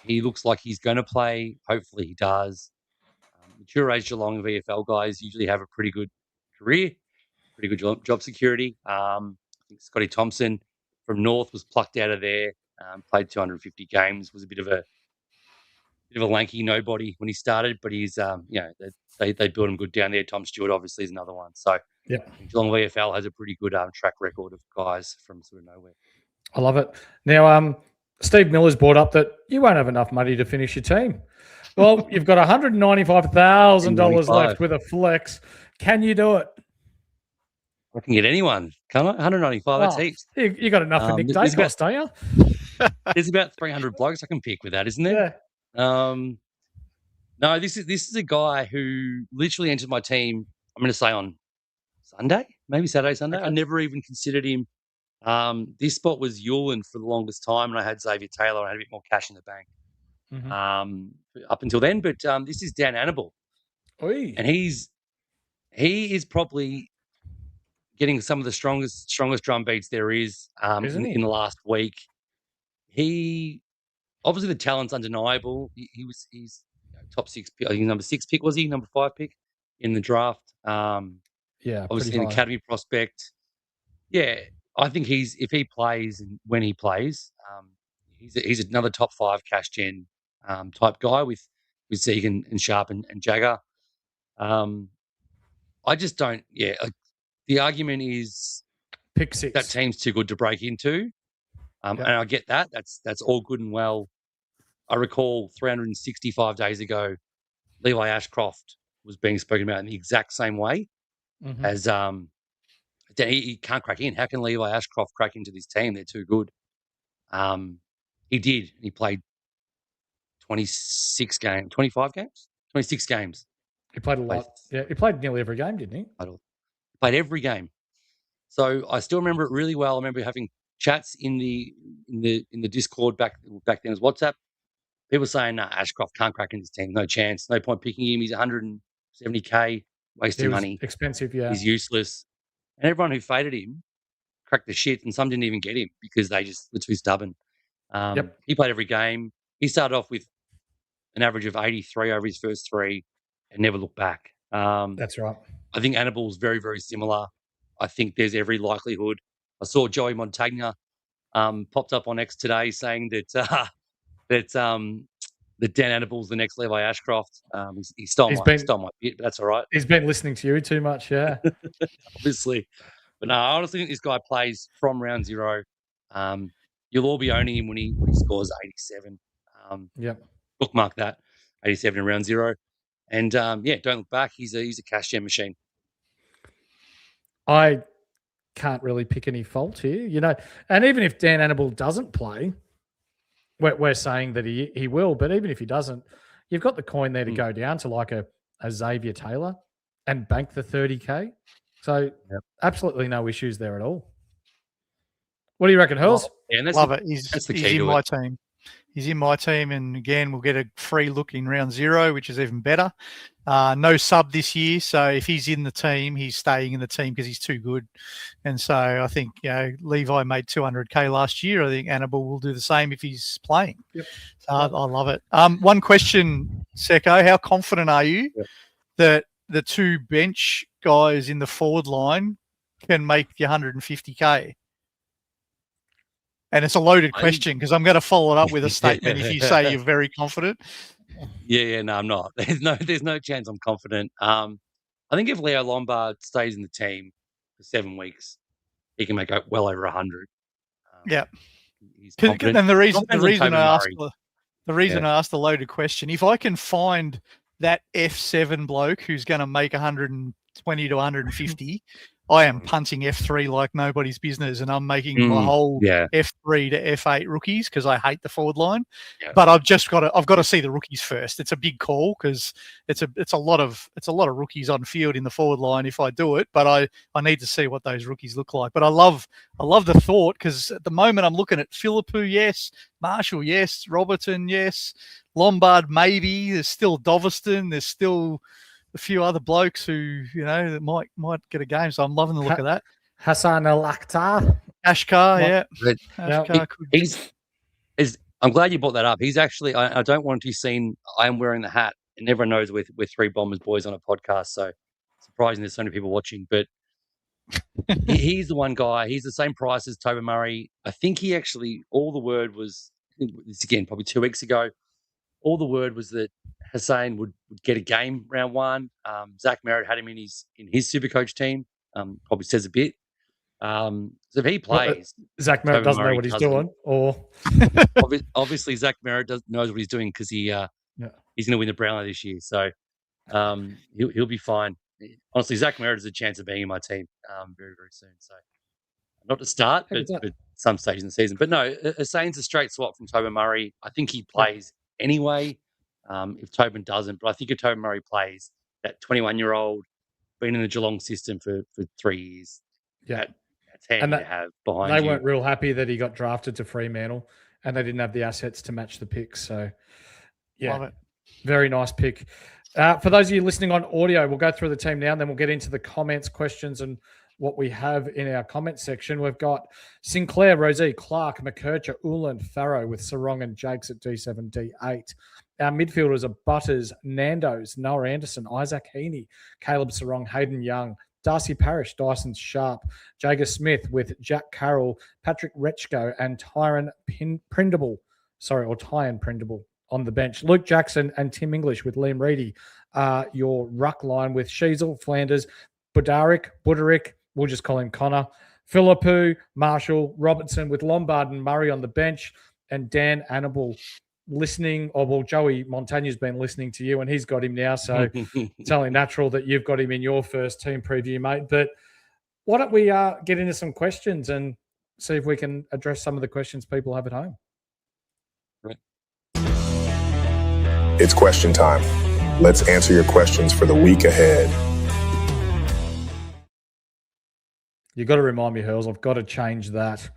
He looks like he's going to play. Hopefully he does. Mature age Geelong VFL guys usually have a pretty good career, pretty good job security. I think Scotty Thompson from North was plucked out of there, played 250 games, was a bit of a lanky nobody when he started, but he's they built him good down there. Tom Stewart obviously is another one. So yeah, Geelong VFL has a pretty good track record of guys from sort of nowhere. I love it. Now, Steve Miller's brought up that you won't have enough money to finish your team. Well, you've got $195,000 left with a flex. Can you do it? I can get anyone. Can't I? 195. That's heaps. You got enough for Nick Dacos, don't you? There's about 300 blokes I can pick with that, isn't there? Yeah. No, this is a guy who literally entered my team. I'm going to say on Sunday, maybe Saturday, Sunday. Okay. I never even considered him. This spot was Yulan for the longest time, and I had Xavier Taylor. I had a bit more cash in the bank up until then. But this is Dan Annable, and he is probably getting some of the strongest drum beats there is in the last week. He obviously the talent's undeniable. He's top 6 pick. I think number 6 pick was he? Number 5 pick in the draft. Obviously an academy prospect. Yeah, I think if he plays and when he plays, he's another top 5 cash gen type guy with Zeke and Sharp and Jagger. I just don't. Yeah, the argument is pick 6. That team's too good to break into, and I get that. That's all good and well. I recall 365 days ago, Levi Ashcroft was being spoken about in the exact same way as he can't crack in. How can Levi Ashcroft crack into this team? They're too good. He did. He played 26 games. He played a lot. Yeah, he played nearly every game, didn't he? Played every game. So I still remember it really well. I remember having chats in the Discord back then as WhatsApp. People saying, "Nah, Ashcroft can't crack in this team. No chance. No point picking him. He's 170K, wasting money. Expensive, yeah. He's useless." And everyone who faded him cracked the shit, and some didn't even get him because they just were too stubborn. He played every game. He started off with an average of 83 over his first 3 and never looked back. That's right. I think Annable's very, very similar. I think there's every likelihood. I saw Joey Montagna popped up on X today saying that that Dan Annable's the next Levi Ashcroft. He stole my bit, but that's all right. He's been listening to you too much, yeah. Obviously. But no, I honestly think this guy plays from round 0. You'll all be owning him when he scores 87. Bookmark that, 87 in round 0. And don't look back. He's a cash gen machine. I can't really pick any fault here, and even if Dan Annable doesn't play, we're saying that he will, but even if he doesn't, you've got the coin there to go down to like a Xavier Taylor and bank the 30K. So absolutely no issues there at all. What do you reckon, Hurls? Love it. He's in my team. He's in my team, and again, we'll get a free look in round 0, which is even better. No sub this year, so if he's in the team, he's staying in the team because he's too good. And so I think Levi made 200K last year. I think Annable will do the same if he's playing. Yep. So I love it. One question, Secko, how confident are you that the 2 bench guys in the forward line can make the 150K? And it's a loaded question because I'm going to follow it up with a statement if you say you're very confident. No, I'm not. There's no chance I'm confident. I think if Leo Lombard stays in the team for 7 weeks, he can make well over 100. He's confident. And the reason I asked the loaded question, if I can find that F7 bloke who's going to make 120 to 150, I am punting F3 like nobody's business, and I'm making my whole F3 to F8 rookies because I hate the forward line. Yeah. But I've got to see the rookies first. It's a big call because it's a lot of rookies on field in the forward line if I do it. But I need to see what those rookies look like. But I love the thought because at the moment I'm looking at Philippou, yes, Marshall, yes, Robertson, yes, Lombard, maybe. There's still Doveston. There's still a few other blokes who that might get a game. So I'm loving the look of that. Hassan El Akhtar. Ashkar, yeah. Ashkar I'm glad you brought that up. He's actually, I don't want to be seen. I am wearing the hat, and everyone knows we're three Bombers boys on a podcast. So surprising there's so many people watching. But he's the one guy. He's the same price as Toby Murray. I think he actually, all the word was, this again, probably 2 weeks ago, all the word was that Hussein would get a game round one. Zach Merritt had him in his SuperCoach team. Probably says a bit. So if he plays, Zach Merritt doesn't know what he's doing, or obviously Zach Merritt knows what he's doing because he's going to win the Brownlow this year. So he'll be fine. Honestly, Zach Merritt has a chance of being in my team very, very soon. So not to start, but some stage in the season. But no, Hussein's a straight swap from Tobin Murray. I think he plays anyway. If Tobin doesn't, but I think if Tobin Murray plays, that 21-year-old been in the Geelong system for 3 years. Yeah. That's handy to have behind you. They weren't real happy that he got drafted to Fremantle and they didn't have the assets to match the picks. So, yeah, very nice pick. For those of you listening on audio, we'll go through the team now and then we'll get into the comments, questions, and what we have in our comment section. We've got Sinclair, Rozee, Clark, McKercher, Uland, Farrow with Sarong and Jakes at D7, D8. Our midfielders are Butters, Nando's, Noah Anderson, Isaac Heeney, Caleb Sarong, Hayden Young, Darcy Parish, Dyson Sharp, Jager Smith with Jack Carroll, Patrick Retchko, and Tyan Prindable on the bench. Luke Jackson and Tim English with Liam Reedy. Your ruck line with Schiezel, Flanders, Budarick, we'll just call him Connor, Philippou, Marshall, Robertson with Lombard and Murray on the bench, and Dan Annable listening. Joey Montagne's been listening to you and he's got him now, so it's only natural that you've got him in your first team preview, mate. But why don't we get into some questions and see if we can address some of the questions people have at home. It's question time. Let's answer your questions for the week ahead. You got to remind me, Hurls, I've got to change that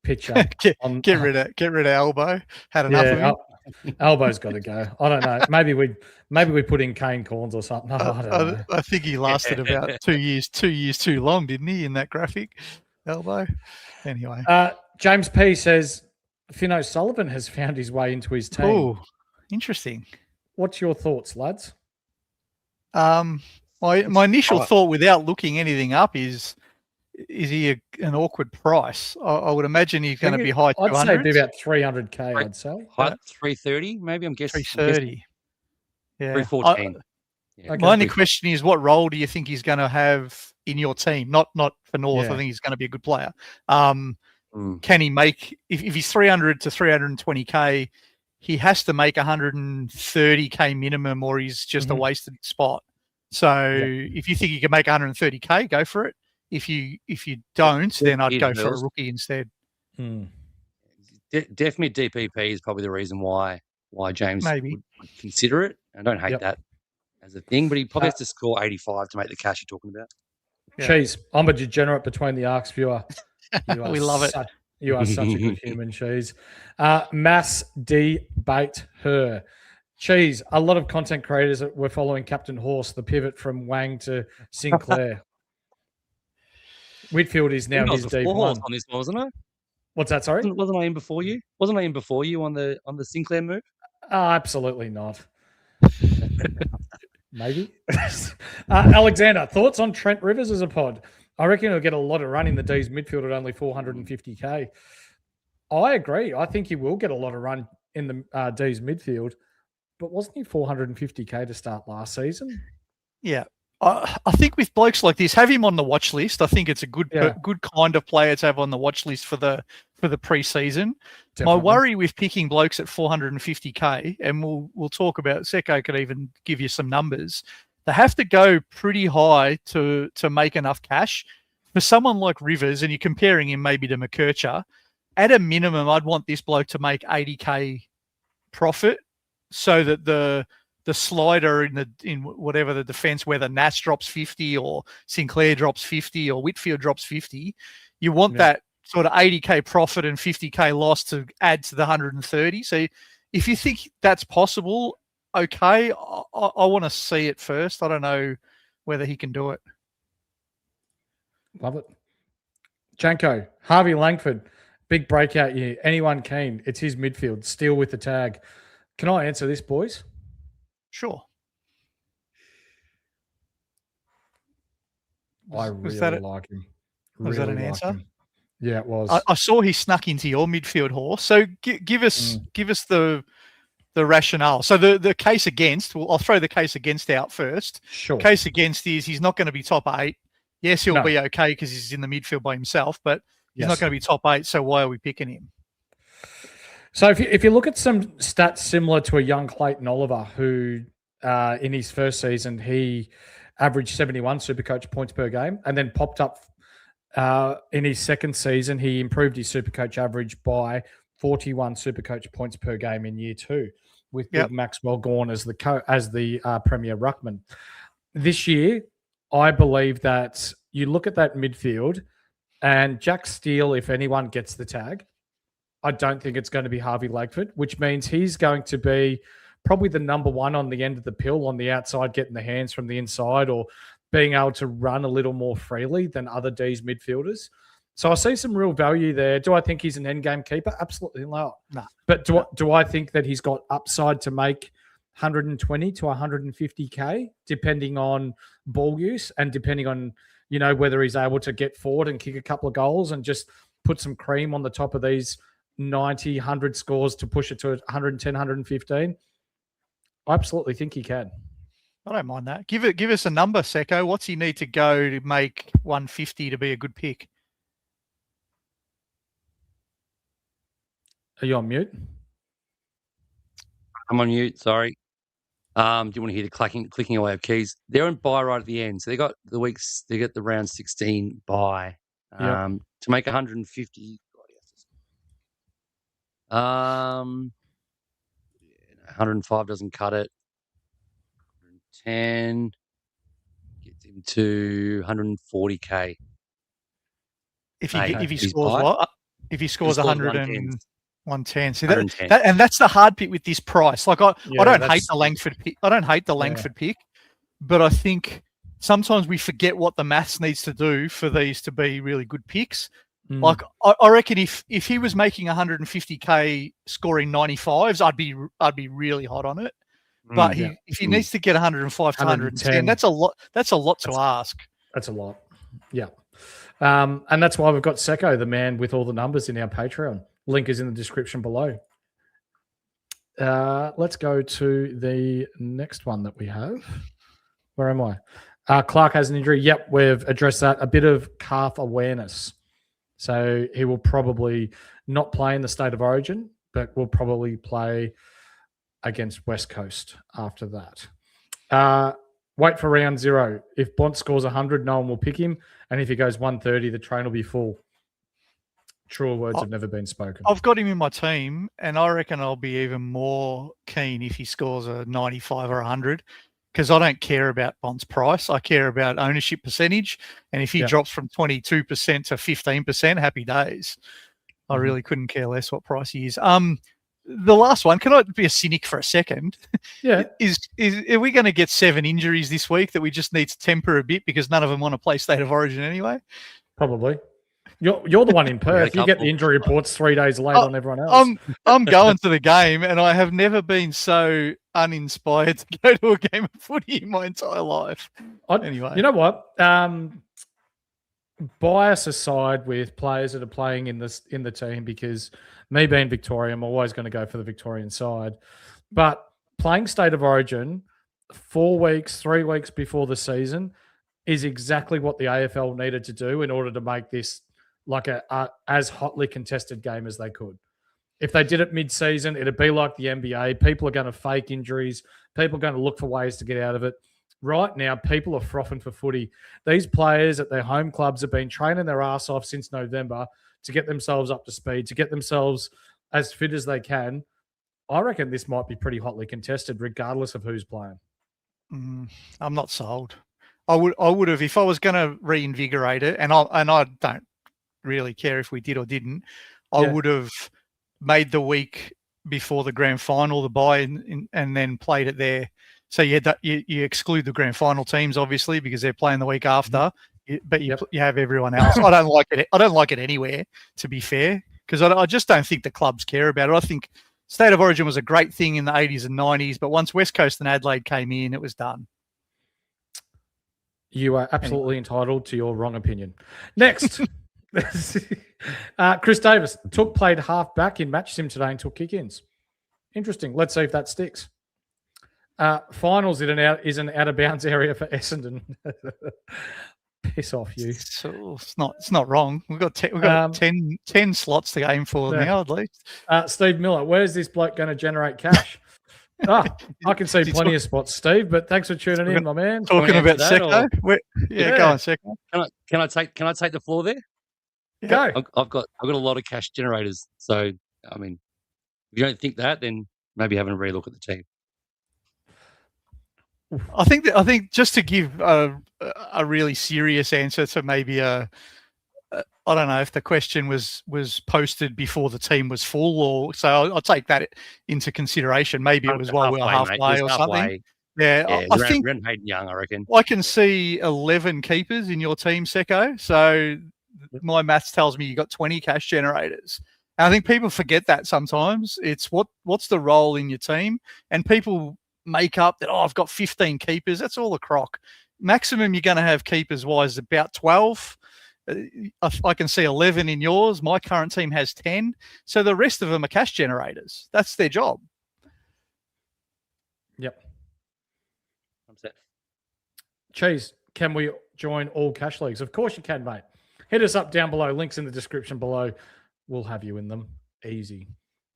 picture. get rid of Elbow. Had enough of him. Elbow's got to go. I don't know. Maybe we put in Kane Corns or something. I don't know. I think he lasted about 2 years. 2 years too long, didn't he? In that graphic, Elbow. Anyway, James P says Fino Sullivan has found his way into his team. Oh, interesting. What's your thoughts, lads? My initial thought, without looking anything up, is he an awkward price? I would imagine he's going to be high 200s. I'd say it'd be about 300K, I'd say. High 330, maybe, I'm guessing. 330. Yeah. 314. My only question is, what role do you think he's going to have in your team? Not for North. I think he's going to be a good player. Can he make, if he's 300 to 320K, he has to make 130K minimum or he's just a wasted spot. So if you think you can make 130K, go for it. If you don't, then I'd go for a rookie instead. Definitely DPP is probably the reason why James would consider it. I don't hate that as a thing, but he probably has to score 85 to make the cash you're talking about. Cheese. I'm a degenerate between the arcs viewer. We love it. You are such a good human, Cheese. Mass debate her. Cheese, a lot of content creators that were following Captain Horse, the pivot from Wang to Sinclair. Whitfield is now his D1 on this one, wasn't I? What's that? Sorry, wasn't I in before you? Wasn't I in before you on the Sinclair move? Absolutely not. Maybe. Alexander, thoughts on Trent Rivers as a pod? I reckon he'll get a lot of run in the D's midfield at only 450K. I agree. I think he will get a lot of run in the D's midfield, but wasn't he 450K to start last season? Yeah. I think with blokes like this, have him on the watch list. I think it's a good kind of player to have on the watch list for the pre-season. Definitely. My worry with picking blokes at 450K, and we'll talk about, Secko could even give you some numbers. They have to go pretty high to make enough cash. For someone like Rivers, and you're comparing him maybe to McKercher, at a minimum, I'd want this bloke to make 80K profit so that the slider in whatever the defense, whether Nass drops 50 or Sinclair drops 50 or Whitfield drops 50, you want that sort of 80K profit and 50K loss to add to the 130. So if you think that's possible, okay. I want to see it first. I don't know whether he can do it. Love it. Janko, Harvey Langford, big breakout year. Anyone keen? It's his midfield, still with the tag. Can I answer this, boys? Sure. I really like him. Was that an answer? Him. Yeah, it was. I saw he snuck into your midfield horse. So give us the rationale. So the case against. Well, I'll throw the case against out first. Sure. Case against is he's not going to be top 8. Yes, he'll be okay because he's in the midfield by himself, but he's not going to be top 8. So why are we picking him? So if you look at some stats similar to a young Clayton Oliver, who in his first season he averaged 71 Supercoach points per game, and then popped up in his second season. He improved his Supercoach average by 41 Supercoach points per game in year 2, with Big Maxwell Gawn as the premier ruckman. This year, I believe that you look at that midfield, and Jack Steele, if anyone gets the tag, I don't think it's going to be Harvey Langford, which means he's going to be probably the number one on the end of the pill on the outside, getting the hands from the inside or being able to run a little more freely than other D's midfielders. So I see some real value there. Do I think he's an endgame keeper? Absolutely not. No. But do I think that he's got upside to make 120 to 150K, depending on ball use and depending on, whether he's able to get forward and kick a couple of goals and just put some cream on the top of these 90, 100 scores to push it to 110, 115? I absolutely think he can. I don't mind that. Give us a number, Secko. What's he need to go to make 150 to be a good pick? Are you on mute? I'm on mute. Sorry. Do you want to hear the clicking away of keys? They're on bye right at the end, so they got the round 16 bye. To make 150. 105 doesn't cut it. 110 gets him to 140K. If he scores what? If he scores 110. See that, and that's the hard pick with this price. Like I don't hate the Langford pick. I don't hate the Langford pick, but I think sometimes we forget what the maths needs to do for these to be really good picks. Like I reckon if he was making 150K scoring 95s, I'd be really hot on it. But if he needs to get 105 to 110, that's a lot. That's a lot to ask. That's a lot. Yeah. And that's why we've got Secko, the man with all the numbers, in our Patreon. Link is in the description below. Let's go to the next one that we have. Where am I? Clark has an injury. Yep, we've addressed that. A bit of calf awareness. So he will probably not play in the State of Origin, but will probably play against West Coast after that. Wait for round 0. If Bont scores 100, no one will pick him. And if he goes 130, the train will be full. Truer words have never been spoken. I've got him in my team, and I reckon I'll be even more keen if he scores a 95 or 100, because I don't care about Bont's price. I care about ownership percentage. And if he drops from 22% to 15%, happy days. I really couldn't care less what price he is. The last one, can I be a cynic for a second? Yeah. Are we going to get 7 injuries this week that we just need to temper a bit because none of them want to play State of Origin anyway? Probably. You're the one in Perth. You get the injury reports 3 days late on everyone else. I'm going to the game, and I have never been so uninspired to go to a game of footy in my entire life. Anyway, you know what? Bias aside with players that are playing in the team, because me being Victorian, I'm always going to go for the Victorian side. But playing State of Origin 3 weeks before the season is exactly what the AFL needed to do in order to make this like a as hotly contested game as they could. If they did it mid-season, it'd be like the NBA. People are going to fake injuries. People are going to look for ways to get out of it. Right now, people are frothing for footy. These players at their home clubs have been training their ass off since November to get themselves up to speed, to get themselves as fit as they can. I reckon this might be pretty hotly contested, regardless of who's playing. I'm not sold. I would have, if I was going to reinvigorate it, and I don't really care if we did or didn't. I would have made the week before the grand final, the bye, and then played it there. So you exclude the grand final teams, obviously, because they're playing the week after. But you have everyone else. I don't like it. I don't like it anywhere, to be fair, because I just don't think the clubs care about it. I think State of Origin was a great thing in the 80s and 90s, but once West Coast and Adelaide came in, it was done. You are absolutely entitled to your wrong opinion. Next, Chris Davis played half back in match sim today and took kick-ins. Interesting. Let's see if that sticks. Finals is an out-of-bounds area for Essendon. Piss off, you. So it's not wrong. We've got 10 slots to aim for now, at least. Steve Miller, where's this bloke going to generate cash? I can see plenty of spots, Steve, but thanks for tuning in, my man. Talking about Secko. Go on, Secko. Can I take the floor there? Go. I've got a lot of cash generators. So, I mean, if you don't think that, then maybe having a relook at the team. I think just to give a really serious answer to maybe I don't know if the question was posted before the team was full, or so I'll take that into consideration. Maybe it was while we were halfway or something. Yeah, I think around Hayden Young, I reckon. I can see 11 keepers in your team, Secko. So my maths tells me you got 20 cash generators. And I think people forget that sometimes. It's what's the role in your team, and people make up that I've got 15 keepers. That's all a crock. Maximum you're going to have keepers wise is about 12. I can see 11 in yours. My current team has 10. So the rest of them are cash generators. That's their job. Yep. I'm set. Cheese, can we join all cash leagues? Of course you can, mate. Hit us up down below. Links in the description below. We'll have you in them. Easy.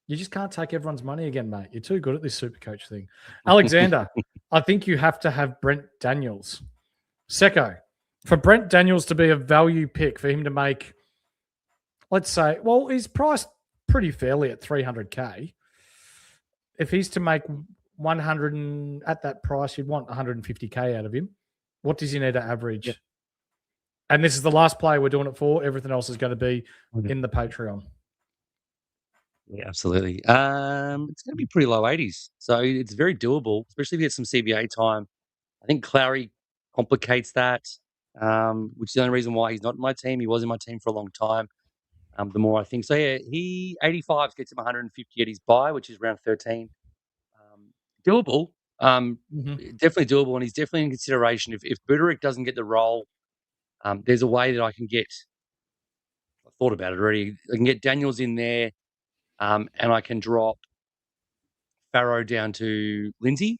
You just can't take everyone's money again, mate. You're too good at this SuperCoach thing. Alexander, I think you have to have Brent Daniels. Secko, for Brent Daniels to be a value pick, for him to make, let's say, well, he's priced pretty fairly at 300K. If he's to make 100 at that price, you'd want 150K out of him. What does he need to average? Yep. And this is the last player we're doing it for. Everything else is going to be in the Patreon. Yeah, absolutely. It's going to be pretty low 80s. So it's very doable, especially if you get some CBA time. I think Clary complicates that, which is the only reason why he's not in my team. He was in my team for a long time. The more I think. So, yeah, 85 gets him 150 at his buy, which is round 13. Doable. Definitely doable, and he's definitely in consideration. If Buderick doesn't get the role, there's a way that I can get – I thought about it already. I can get Daniels in there. And I can drop Farrow down to Lindsay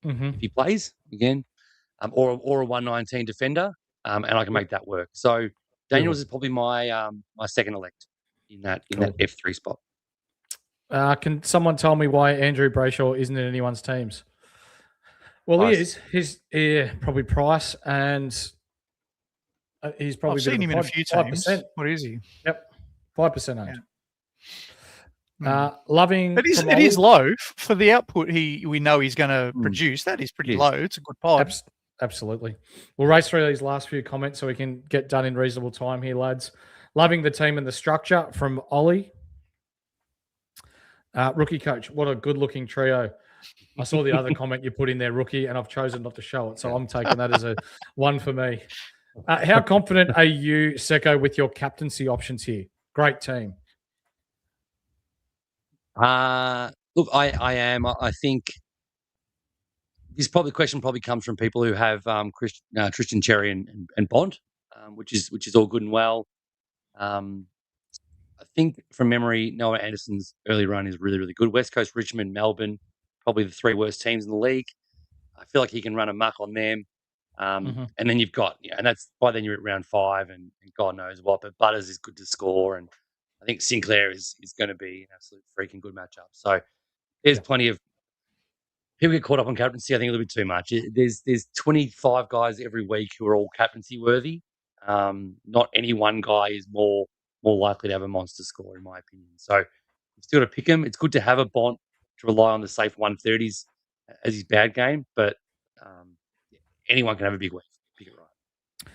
if he plays again, or a 119 defender, and I can make that work. So Daniels is probably my my second elect in that F3 spot. Can someone tell me why Andrew Brayshaw isn't in anyone's teams? Well, Price. He is. He's probably Price, and he's probably. I've seen him in a few teams. What is he? Yep, 5% owned. Loving it is low for the output we know he's going to produce. That is pretty low. It's a good pipe. Absolutely. We'll race through these last few comments so we can get done in reasonable time here, lads. Loving the team and the structure from Ollie. Rookie coach, what a good-looking trio. I saw the other comment you put in there, rookie, and I've chosen not to show it, so I'm taking that as a one for me. How confident are you, Secko, with your captaincy options here? Great team. Look, I am. I think this question comes from people who have Tristan Cherry and Bond, which is all good and well. I think from memory, Noah Anderson's early run is really, really good. West Coast, Richmond, Melbourne, probably the three worst teams in the league. I feel like he can run a muck on them. And then you've got, and that's by then you're at round 5 and God knows what, but Butters is good to score. And I think Sinclair is going to be an absolute freaking good matchup. So there's plenty of people get caught up on captaincy. I think a little bit too much. There's 25 guys every week who are all captaincy worthy. Not any one guy is more likely to have a monster score, in my opinion. So you've still got to pick him. It's good to have a Bont to rely on the safe 130s as his bad game, but anyone can have a big week. Pick it right.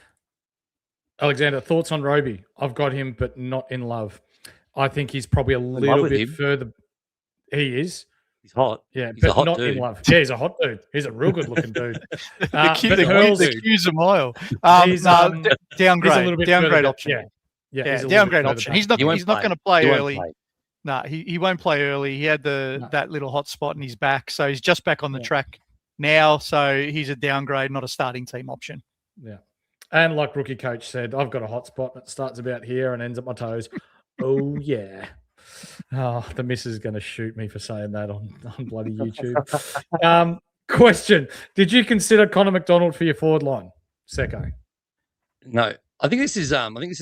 Alexander, thoughts on Roby? I've got him, but not in love. I think he's probably a little bit further. He is. He's hot. Yeah, He's a but hot not dude. in love. Yeah, he's a hot dude. He's a real good looking dude. The Q's a mile. He's, Downgrade. he's a little bit Downgrade further option. Yeah, Yeah, he's a little downgrade bit further option. back. He's not going to play He won't early. play. No, he won't play early. He had that little hot spot in his back, so he's just back on the track now. So he's a downgrade, not a starting team option. Yeah. And like rookie coach said, I've got a hot spot that starts about here and ends at my toes. Oh, yeah. Oh, the missus is going to shoot me for saying that on bloody YouTube. Question. Did you consider Connor McDonald for your forward line, Secko? No. I think this is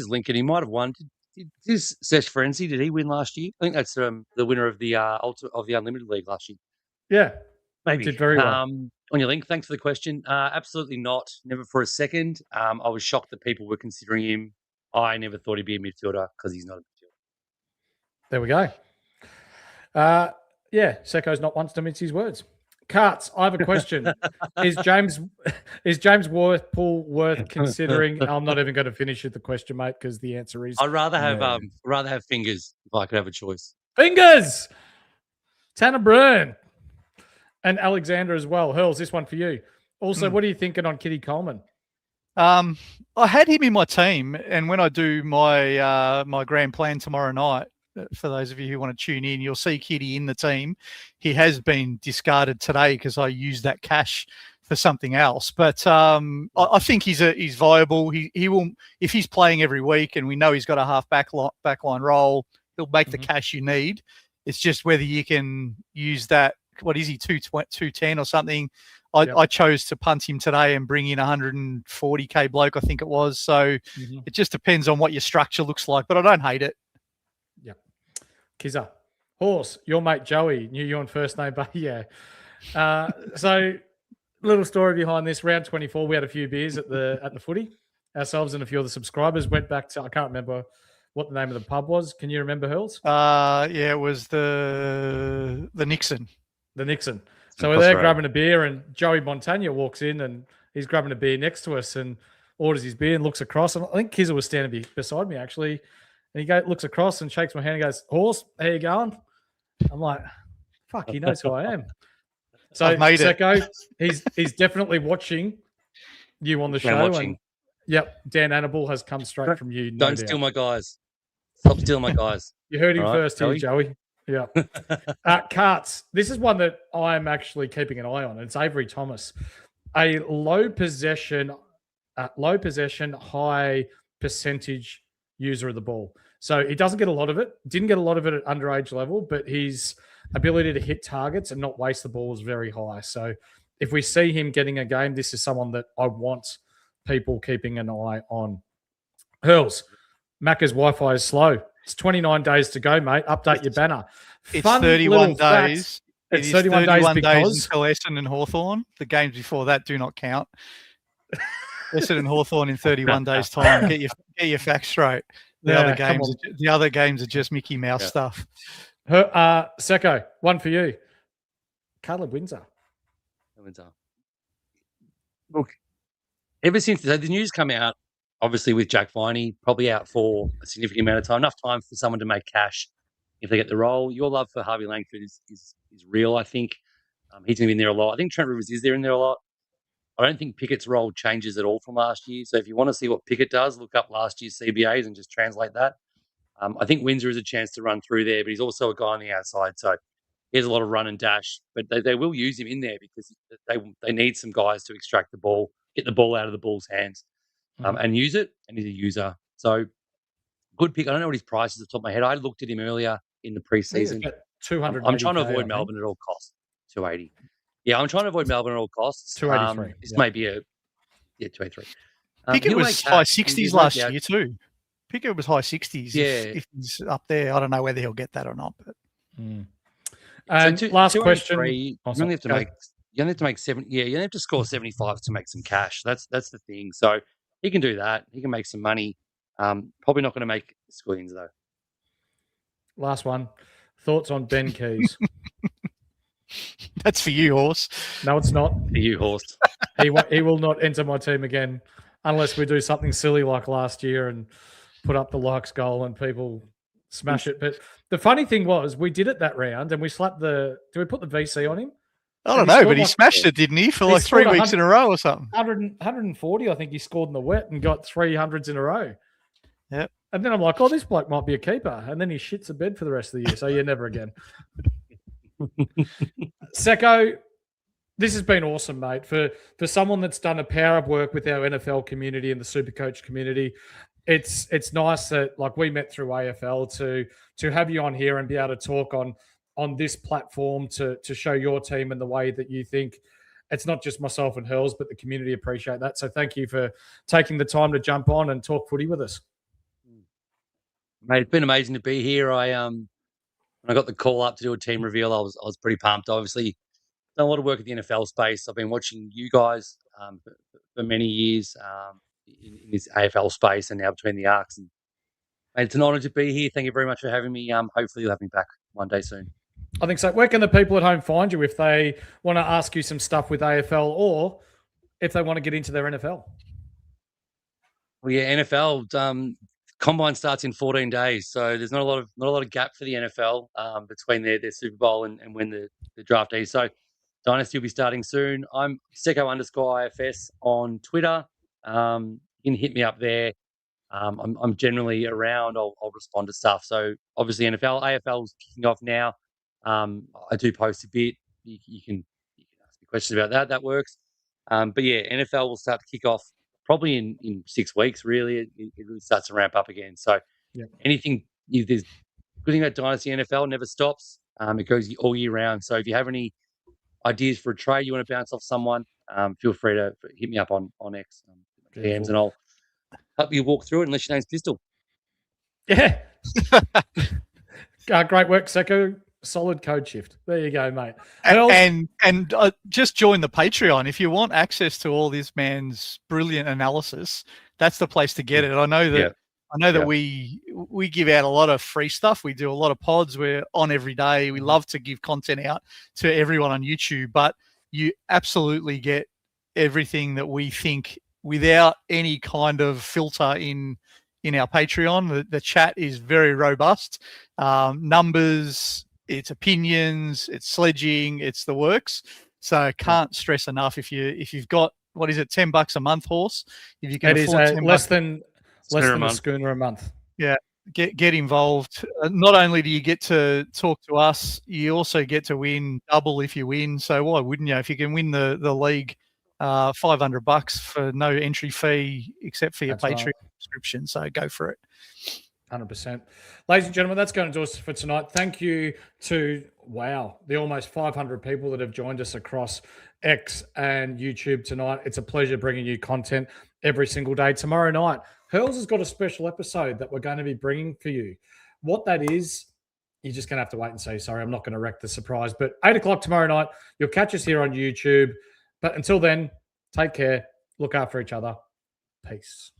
Lincoln. He might have won. Did this Sesh Frenzy, did he win last year? I think that's the winner of the Unlimited League last year. Yeah. Maybe. Did very well. On your link, thanks for the question. Absolutely not. Never for a second. I was shocked that people were considering him. I never thought he'd be a midfielder because he's not a midfielder. There we go. Secko's not once to mince his words. Carts, I have a question. Is James Worth considering? I'm not even going to finish the question, mate, because the answer is I'd rather have no. fingers if I could have a choice. Fingers. Tanner Byrne and Alexander as well. Hurls, this one for you. Also, what are you thinking on Kitty Coleman? I had him in my team, and when I do my my grand plan tomorrow night, for those of you who want to tune in, you'll see Kitty in the team. He has been discarded today because I used that cash for something else. But I think he's viable. He will, if he's playing every week, and we know he's got a half backline role, he'll make the cash you need. It's just whether you can use that. What is he, 210 or something? I chose to punt him today and bring in 140K bloke, I think it was. So it just depends on what your structure looks like, but I don't hate it. Yeah. Kizza. Horse, your mate Joey, knew you on first name, but yeah. So little story behind this. Round 24, we had a few beers at the footy. Ourselves and a few of the subscribers went back to, I can't remember what the name of the pub was. Can you remember, Hurls? It was the Nixon. The Nixon. So we're there grabbing a beer, and Joey Montagna walks in, and he's grabbing a beer next to us and orders his beer and looks across. And I think Kizza was standing beside me, actually. And he looks across and shakes my hand and goes, "Horse, how you going?" I'm like, fuck, he knows who I am. So Secko, he's definitely watching you on the show. And, Dan Annable has come straight from you. Don't steal my guys. Stop stealing my guys. You heard him first here, Joey. Yeah. Carts. This is one that I'm actually keeping an eye on. It's Avery Thomas, a low possession, high percentage user of the ball. So he doesn't get a lot of it. Didn't get a lot of it at underage level, but his ability to hit targets and not waste the ball is very high. So if we see him getting a game, this is someone that I want people keeping an eye on. Hurls, Macca's Wi-Fi is slow. It's 29 days to go, mate. Update your banner. It's 31 days. It's 31 days because until Essendon and Hawthorn. The games before that do not count. Essendon and Hawthorn in 31 days' time. Get your facts straight. The other games are just Mickey Mouse stuff. Secko, one for you. Caleb Windsor. Look, ever since the news come out, obviously with Jack Viney, probably out for a significant amount of time, enough time for someone to make cash if they get the role. Your love for Harvey Langford is real, I think. He's going to be in there a lot. I think Trent Rivers is there in there a lot. I don't think Pickett's role changes at all from last year. So if you want to see what Pickett does, look up last year's CBAs and just translate that. I think Windsor is a chance to run through there, but he's also a guy on the outside. So he has a lot of run and dash, but they will use him in there because they need some guys to extract the ball, get the ball out of the Bulls' hands. And use it, and he's a user. So, good pick. I don't know what his price is off the top of my head. I looked at him earlier in the preseason. I'm trying to avoid Melbourne at all costs. 280. Yeah, I'm trying to avoid Melbourne at all costs. 283. This may be 283. Pickett was high 60s last year too. Pickett was high 60s. Yeah. If he's up there, I don't know whether he'll get that or not. But. And last question. You only have to make. You only have to make 7. Yeah, you only have to score 75 to make some cash. That's the thing. So he can do that. He can make some money. Probably not going to make squeens though. Last one. Thoughts on Ben Keys? That's for you, Horse. No, it's not. For you, Horse. He will not enter my team again unless we do something silly like last year and put up the likes goal and people smash it. But the funny thing was, we did it that round, and we slapped do we put the VC on him? I don't know, but he smashed it, didn't he, for like 3 weeks in a row or something? 140, I think he scored in the wet and got 300s in a row. Yep. And then I'm like, oh, this bloke might be a keeper. And then he shits the bed for the rest of the year. So, yeah, never again. Secko, this has been awesome, mate. For someone that's done a power of work with our NFL community and the SuperCoach community, it's nice that, like, we met through AFL to have you on here and be able to talk on this platform to show your team and the way that you think. It's not just myself and Hurls, but the community appreciate that. So thank you for taking the time to jump on and talk footy with us. Mate, it's been amazing to be here. When I got the call up to do a team reveal, I was pretty pumped. Obviously, done a lot of work at the NFL space. I've been watching you guys for many years in this AFL space and now between the arcs. And mate, it's an honour to be here. Thank you very much for having me. Hopefully you'll have me back one day soon. I think so. Where can the people at home find you if they want to ask you some stuff with AFL or if they want to get into their NFL? Well, yeah, NFL combine starts in 14 days, so there's not a lot of gap for the NFL between their Super Bowl and when the draft is. So Dynasty will be starting soon. I'm Secko_IFS on Twitter. You can hit me up there. I'm generally around. I'll respond to stuff. So obviously NFL, AFL's kicking off now. I do post a bit. You can ask me questions about that. That works. But yeah, NFL will start to kick off probably in 6 weeks. Really, it really starts to ramp up again. So anything, there's good thing about Dynasty NFL never stops. It goes all year round. So if you have any ideas for a trade you want to bounce off someone, feel free to hit me up on X, DMs, and I'll help you walk through it unless your name's Pistol. Yeah. Great work, Secko. Solid code shift. There you go, mate. And just join the Patreon. If you want access to all this man's brilliant analysis, that's the place to get it. I know that we give out a lot of free stuff. We do a lot of pods. We're on every day. We love to give content out to everyone on YouTube, but you absolutely get everything that we think without any kind of filter in our Patreon. The chat is very robust. Numbers, it's opinions, it's sledging, it's the works. So can't stress enough if you've got, what is it, $10 a month, Horse? If you can afford less than a schooner a month. Yeah, get involved. Not only do you get to talk to us, you also get to win double if you win. So why wouldn't you? If you can win the league, $500 for no entry fee except for your Patreon subscription. So go for it. 100%. Ladies and gentlemen, that's going to do us for tonight. Thank you to, the almost 500 people that have joined us across X and YouTube tonight. It's a pleasure bringing you content every single day. Tomorrow night, Hurls has got a special episode that we're going to be bringing for you. What that is, you're just going to have to wait and see. Sorry, I'm not going to wreck the surprise. But 8 o'clock tomorrow night, you'll catch us here on YouTube. But until then, take care. Look after each other. Peace.